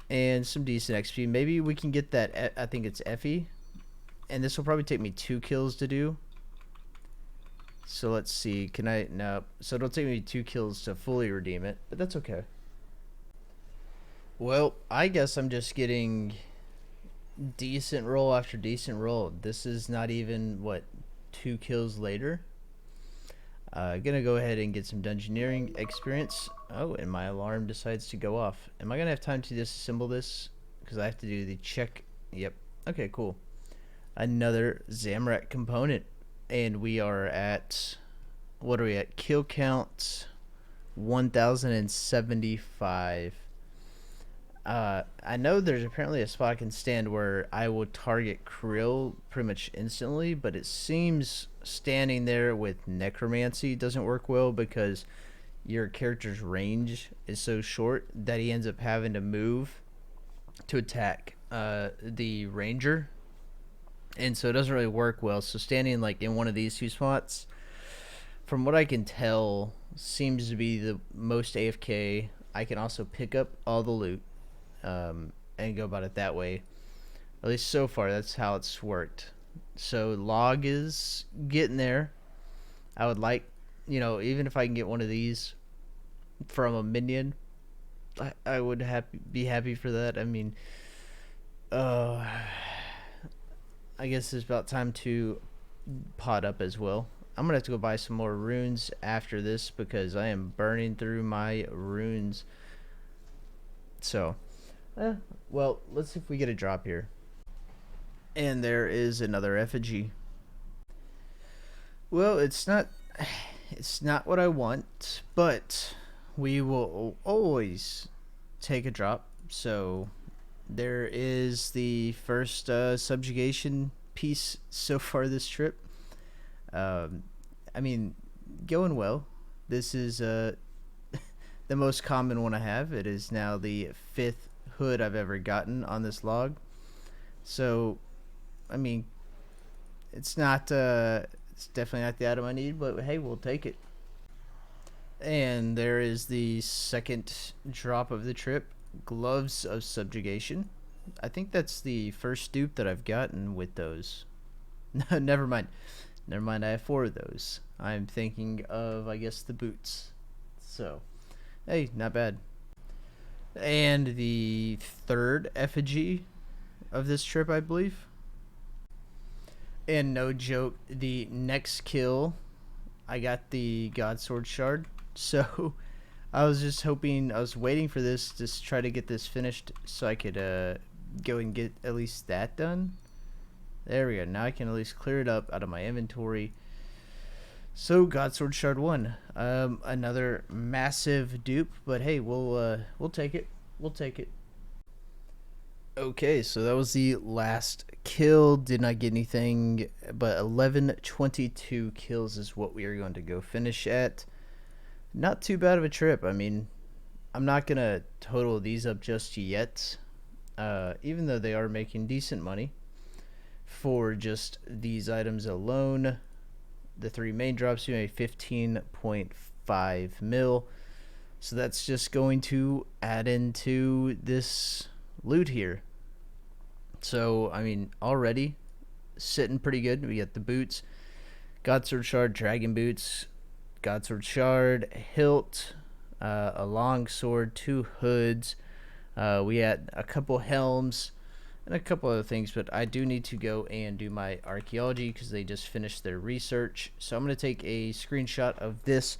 and some decent XP. Maybe we can get that. I think it's Effie, and this will probably take me 2 kills to do. So let's see. Can I? No. So it'll take me 2 kills to fully redeem it, but that's okay. Well, I guess I'm just getting decent roll after decent roll. This is not even what 2 kills later. Gonna go ahead and get some dungeoneering experience. Oh, and my alarm decides to go off. Am I gonna have time to disassemble this? Because I have to do the check. Yep. Okay, cool. Another Zamrak component. And we are at, what are we at? Kill count 1075. I know there's apparently a spot I can stand where I will target Krill pretty much instantly, but it seems standing there with Necromancy doesn't work well because your character's range is so short that he ends up having to move to attack the ranger, and so it doesn't really work well. So standing like in one of these two spots, from what I can tell, seems to be the most AFK. I can also pick up all the loot and go about it that way. At least so far, that's how it's worked. So log is getting there. I would like, even if I can get one of these from a minion, I would be happy for that. I mean, I guess it's about time to pot up as well. I'm gonna have to go buy some more runes after this because I am burning through my runes. So, well, let's see if we get a drop here. And there is another effigy. Well, it's not what I want, but we will always take a drop. So there is the first subjugation piece so far this trip. I mean, going well. This is the most common one I have. It is now the 5th hood I've ever gotten on this log. So, I mean, it's not it's definitely not the item I need, but hey, we'll take it. And there is the second drop of the trip, Gloves of Subjugation. I think that's the first dupe that I've gotten with those. Never mind. Never mind, I have 4 of those. I'm thinking of, I guess, the boots. So, hey, not bad. And the third effigy of this trip, I believe. And no joke, the next kill, I got the Godsword Shard. So, I was just hoping, I was waiting for this to try to get this finished so I could go and get at least that done. There we go. Now I can at least clear it up out of my inventory. So, Godsword Shard 1. Another massive dupe, but hey, we'll take it. We'll take it. Okay, so that was the last kill. Did not get anything, but 1122 kills is what we are going to go finish at. Not too bad of a trip. I mean, I'm not going to total these up just yet, even though they are making decent money. For just these items alone, the 3 main drops do a 15.5 mil, so that's just going to add into this loot here. So I mean, already sitting pretty good. We got the boots, Godsword Shard, Dragon Boots, Godsword Shard, hilt, a long sword, 2 hoods. We had a couple helms and a couple other things, but I do need to go and do my archaeology because they just finished their research. So I'm going to take a screenshot of this.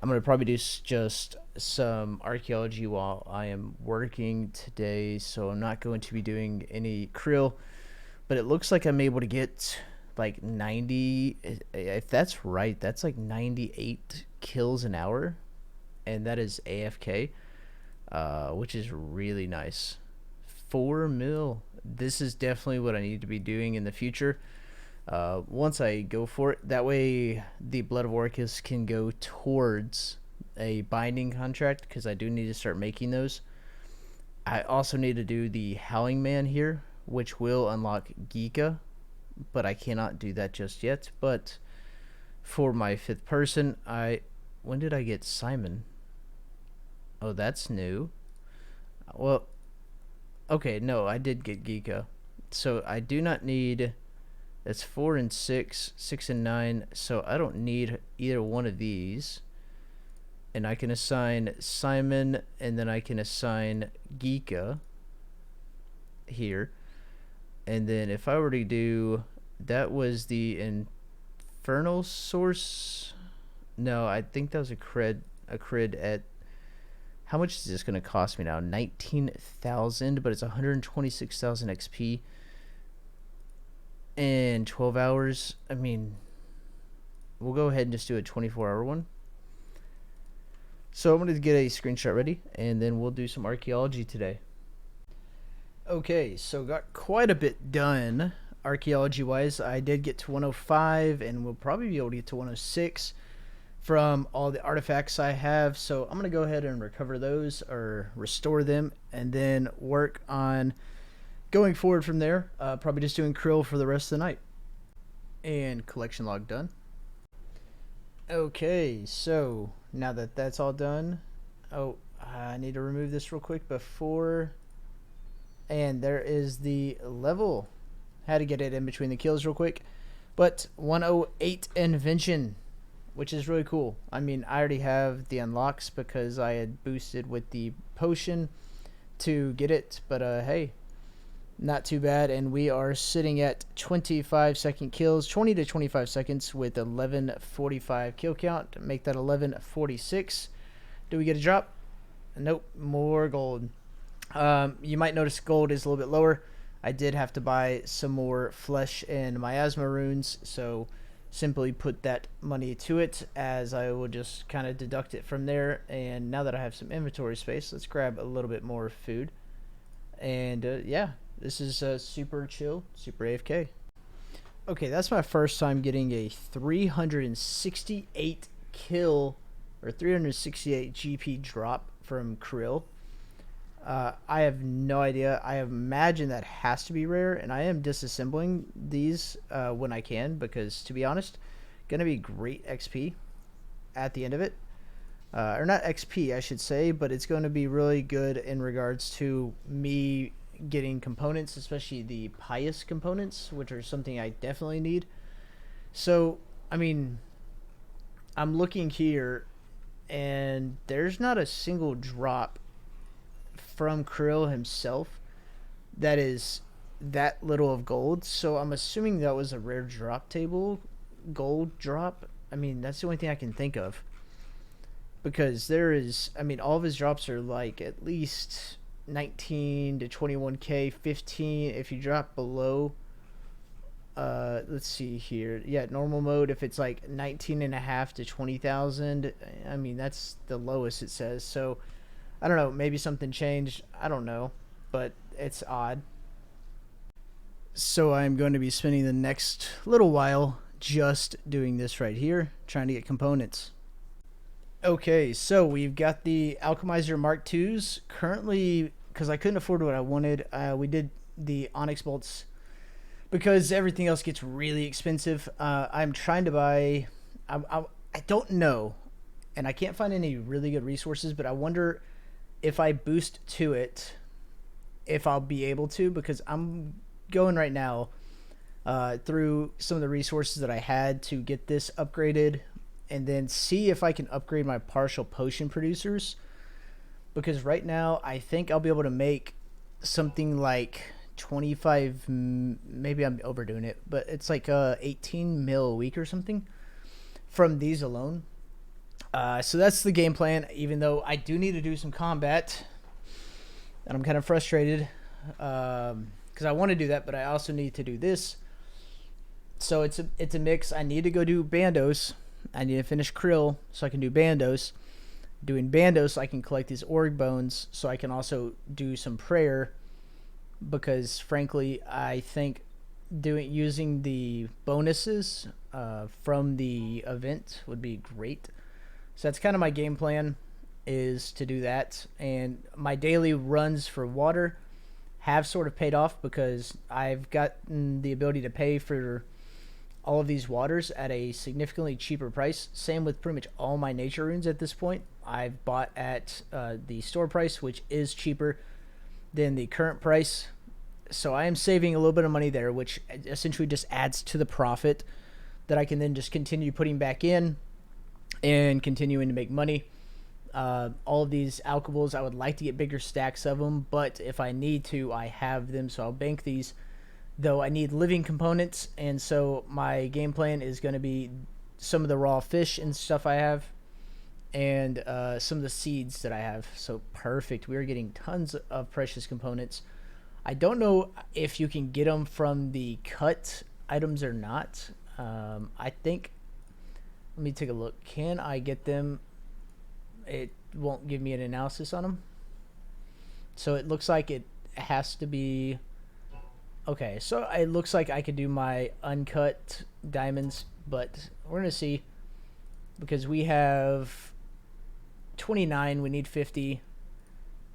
I'm going to probably do just some archaeology while I am working today, so I'm not going to be doing any krill, but it looks like I'm able to get like 90, if that's right, that's like 98 kills an hour, and that is AFK, which is really nice. 4 mil. This is definitely what I need to be doing in the future. Once I go for it, that way the Blood of Orcus can go towards a binding contract, because I do need to start making those. I also need to do the Howling Man here, which will unlock Geeka, but I cannot do that just yet. But for my 5th person, when did I get Simon? Oh, that's new. Well, okay, no, I did get Geeka. So I do not need, that's 4 and 6, 6 and 9, so I don't need either one of these. And I can assign Simon, and then I can assign Geeka here. And then if I were to do, that was the Infernal Source. No, I think that was a crid at, how much is this going to cost me now? 19,000, but it's 126,000 XP in 12 hours. I mean, we'll go ahead and just do a 24-hour one. So I'm going to get a screenshot ready, and then we'll do some archaeology today. Okay, so got quite a bit done archaeology-wise. I did get to 105, and we'll probably be able to get to 106 from all the artifacts I have. So I'm going to go ahead and recover those, or restore them, and then work on going forward from there. Probably just doing krill for the rest of the night. And collection log done. Okay, so now that that's all done, I need to remove this real quick before, and there is the level. Had to get it in between the kills real quick, but 108 invention, which is really cool. I mean, I already have the unlocks because I had boosted with the potion to get it, but hey, not too bad. And we are sitting at 25-second kills, 20 to 25 seconds with 1145 kill count. Make that 1146. Do we get a drop? Nope. More gold. You might notice gold is a little bit lower. I did have to buy some more flesh and miasma runes, so simply put that money to it, as I will just kind of deduct it from there. And now that I have some inventory space, let's grab a little bit more food. And yeah, this is super chill, super AFK. Okay, that's my first time getting a 368 kill or 368 GP drop from krill. I have no idea. I imagine that has to be rare, and I am disassembling these when I can, because to be honest, gonna be great XP at the end of it. Or not XP, I should say, but it's going to be really good in regards to me getting components, especially the pious components, which are something I definitely need. So, I mean, I'm looking here, and there's not a single drop from krill himself that is that little of gold. So I'm assuming that was a rare drop table gold drop. I mean, that's the only thing I can think of, because there is, I mean, all of his drops are like at least 19 to 21k, 15 if you drop below, let's see here, yeah, normal mode, if it's like 19.5 to 20,000, I mean, that's the lowest it says. So I don't know, maybe something changed, I don't know, but it's odd. So I'm going to be spending the next little while just doing this right here, trying to get components. Okay, so we've got the Alchemizer Mark IIs. Currently, because I couldn't afford what I wanted, we did the Onyx Bolts because everything else gets really expensive. I'm trying to buy, I don't know, and I can't find any really good resources, but I wonder if I boost to it, if I'll be able to, because I'm going right now through some of the resources that I had to get this upgraded, and then see if I can upgrade my partial potion producers, because right now I think I'll be able to make something like 25, maybe I'm overdoing it, but it's like 18 mil a week or something from these alone. So that's the game plan, even though I do need to do some combat, and I'm kind of frustrated because I want to do that, but I also need to do this. So it's a mix. I need to go do Bandos. I need to finish krill so I can do Bandos. Doing Bandos, I can collect these org bones so I can also do some prayer, because frankly I think using the bonuses from the event would be great. So that's kind of my game plan, is to do that. And my daily runs for water have sort of paid off because I've gotten the ability to pay for all of these waters at a significantly cheaper price. Same with pretty much all my nature runes at this point. I've bought at the store price, which is cheaper than the current price. So I am saving a little bit of money there, which essentially just adds to the profit that I can then just continue putting back in and continuing to make money. All of these alchemables, I would like to get bigger stacks of them, but if I need to, I have them, so I'll bank these. Though I need living components, and so my game plan is going to be some of the raw fish and stuff I have, and some of the seeds that I have. So perfect. We are getting tons of precious components. I don't know if you can get them from the cut items or not. I think, let me take a look. Can I get them? It won't give me an analysis on them. So it looks like it has to be... Okay, so it looks like I could do my uncut diamonds, but we're going to see. Because we have 29, we need 50.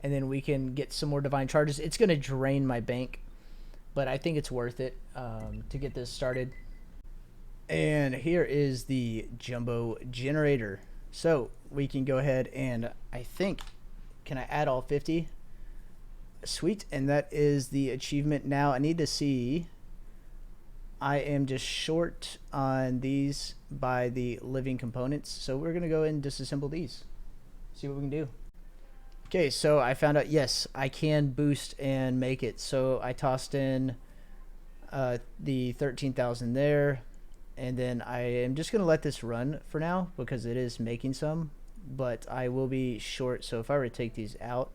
And then we can get some more divine charges. It's going to drain my bank, but I think it's worth it to get this started. And here is the jumbo generator. So we can go ahead and I think, can I add all 50? Sweet. And that is the achievement. Now I need to see, I am just short on these by the living components. So we're going to go ahead and disassemble these. See what we can do. Okay, so I found out, yes, I can boost and make it. So I tossed in the 13,000 there. And then I am just going to let this run for now because it is making some. But I will be short. So if I were to take these out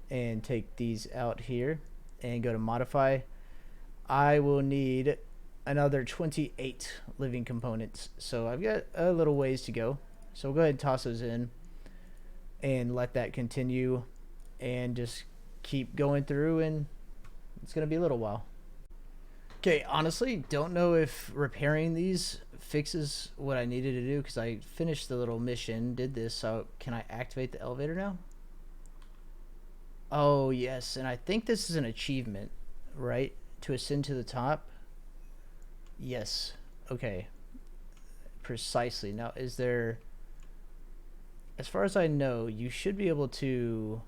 and take these out here and go to modify, I will need another 28 living components. So I've got a little ways to go. So we'll go ahead and toss those in and let that continue and just keep going through, and it's going to be a little while. Okay, honestly, don't know if repairing these fixes what I needed to do because I finished the little mission, did this, so can I activate the elevator now? Oh, yes, and I think this is an achievement, right? To ascend to the top? Yes. Okay. Precisely. Now, is there... As far as I know, you should be able to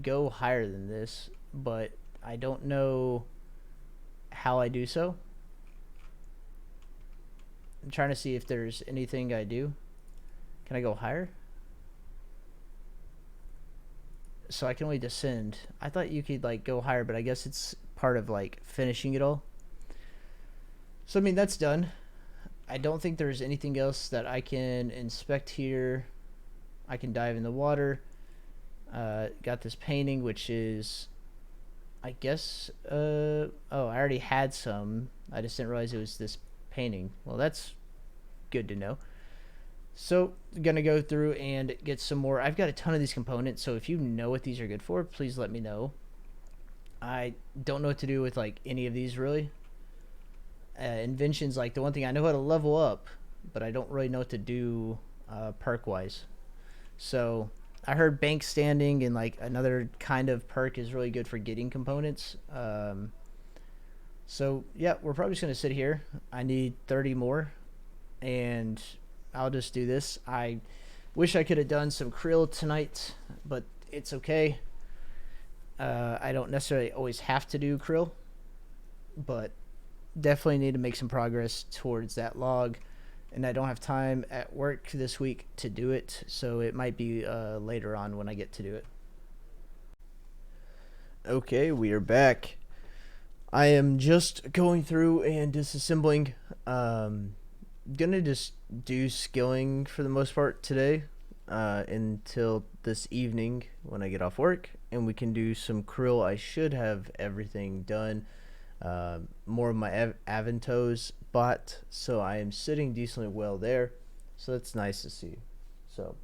go higher than this, but I don't know how I do so. I'm trying to see if there's anything I do. Can I go higher? So I can only descend. I thought you could like go higher, but I guess it's part of like finishing it all. So I mean, that's done. I don't think there's anything else that I can inspect here. I can dive in the water. Got this painting, which is, I guess, oh, I already had some. I just didn't realize it was this painting. Well, that's good to know. So, gonna go through and get some more. I've got a ton of these components, so if you know what these are good for, please let me know. I don't know what to do with, like, any of these, really. Invention's, like, the one thing I know how to level up, but I don't really know what to do perk-wise. So I heard bank standing and like another kind of perk is really good for getting components. So yeah, we're probably just gonna sit here. I need 30 more and I'll just do this. I wish I could have done some krill tonight, but it's okay. I don't necessarily always have to do krill, but definitely need to make some progress towards that log. And I don't have time at work this week to do it, so it might be later on when I get to do it. Okay, we are back. I am just going through and disassembling. Gonna just do skilling for the most part today until this evening when I get off work, and we can do some krill. I should have everything done. More of my Aventos bought, so I am sitting decently well there, so that's nice to see. So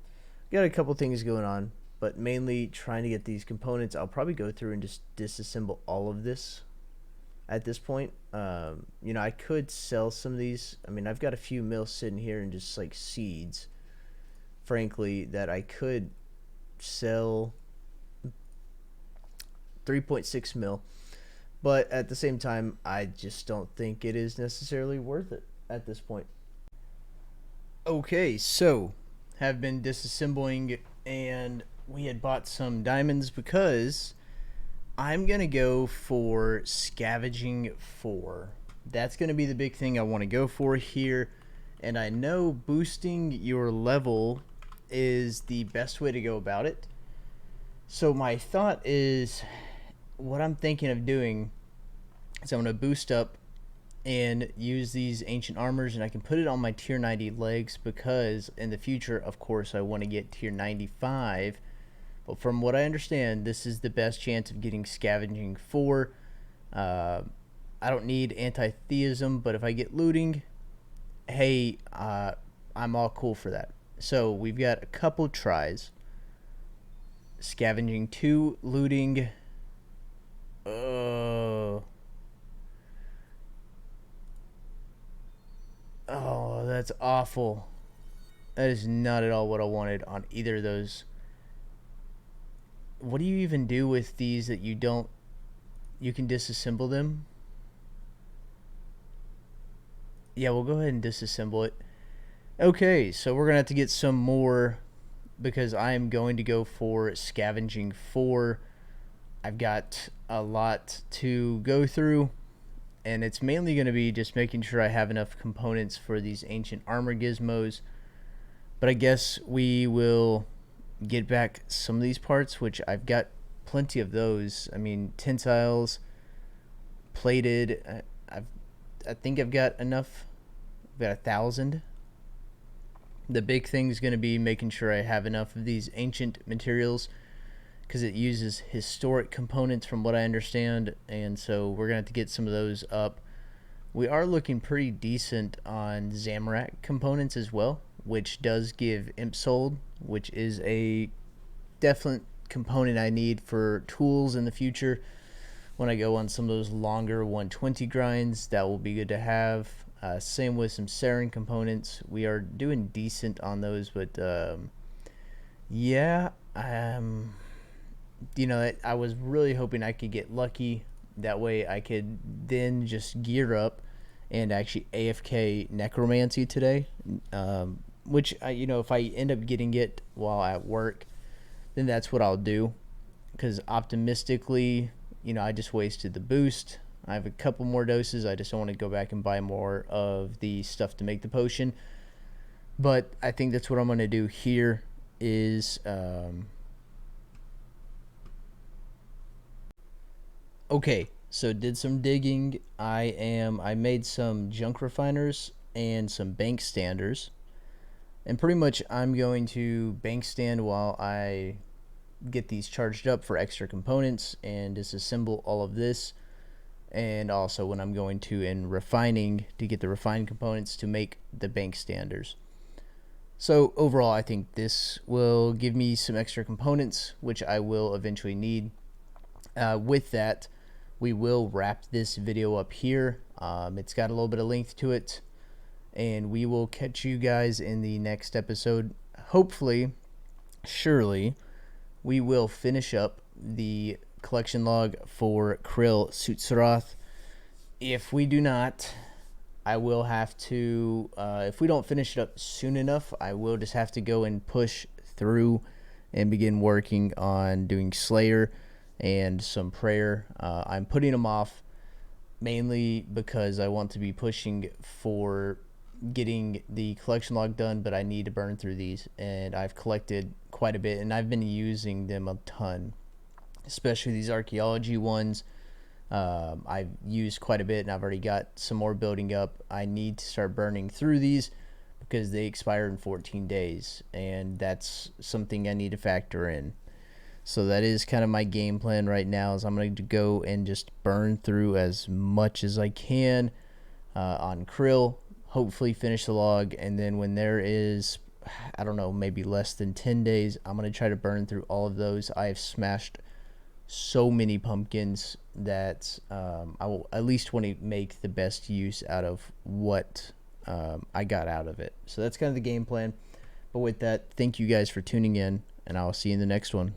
got a couple things going on, but mainly trying to get these components. I'll probably go through and just disassemble all of this at this point. You know, I could sell some of these. I mean, I've got a few mils sitting here and just like seeds, frankly, that I could sell 3.6 mil. But at the same time, I just don't think it is necessarily worth it at this point. Okay, so have been disassembling, and we had bought some diamonds because I'm going to go for scavenging 4. That's going to be the big thing I want to go for here. And I know boosting your level is the best way to go about it. So my thought is, what I'm thinking of doing is I'm going to boost up and use these ancient armors, and I can put it on my tier 90 legs because in the future, of course, I want to get tier 95. But from what I understand, this is the best chance of getting scavenging 4. I don't need anti-theism, but if I get looting, hey, I'm all cool for that. So we've got a couple tries. Scavenging 2, looting. Oh, that's awful. That is not at all what I wanted on either of those. What do you even do with these that you don't... You can disassemble them? Yeah, we'll go ahead and disassemble it. Okay, so we're going to have to get some more because I am going to go for scavenging 4. I've got a lot to go through, and it's mainly going to be just making sure I have enough components for these ancient armor gizmos. But I guess we will get back some of these parts, which I've got plenty of those. I mean, tensiles, plated. I think I've got enough. I've got 1,000. The big thing is going to be making sure I have enough of these ancient materials because it uses historic components from what I understand, and so we're going to have to get some of those up. We are looking pretty decent on Zamorak components as well, which does give Imp Sold, which is a definite component I need for tools in the future. When I go on some of those longer 120 grinds, that will be good to have. Same with some Sarin components. We are doing decent on those, but yeah, you know, I was really hoping I could get lucky. That way I could then just gear up and actually AFK Necromancy today, which, you know, if I end up getting it while at work, then that's what I'll do, because optimistically, you know, I just wasted the boost. I have a couple more doses. I just don't want to go back and buy more of the stuff to make the potion. But I think that's what I'm going to do here is... okay, so did some digging. I made some junk refiners and some bank standers. And pretty much I'm going to bank stand while I get these charged up for extra components and disassemble all of this. And also when I'm going to in refining to get the refined components to make the bank standers. So overall, I think this will give me some extra components, which I will eventually need. With that, we will wrap this video up here. It's got a little bit of length to it, and we will catch you guys in the next episode. Hopefully, surely, we will finish up the collection log for Krill Sutsaroth. If we do not, I will have to, if we don't finish it up soon enough, I will just have to go and push through and begin working on doing Slayer and some prayer. I'm putting them off mainly because I want to be pushing for getting the collection log done, but I need to burn through these, and I've collected quite a bit, and I've been using them a ton, especially these archaeology ones. I've used quite a bit, and I've already got some more building up. I need to start burning through these because they expire in 14 days, and that's something I need to factor in. So that is kind of my game plan right now, is I'm going to go and just burn through as much as I can on Krill, hopefully finish the log, and then when there is, I don't know, maybe less than 10 days, I'm going to try to burn through all of those. I have smashed so many pumpkins that I will at least want to make the best use out of what I got out of it. So that's kind of the game plan. But with that, thank you guys for tuning in, and I'll see you in the next one.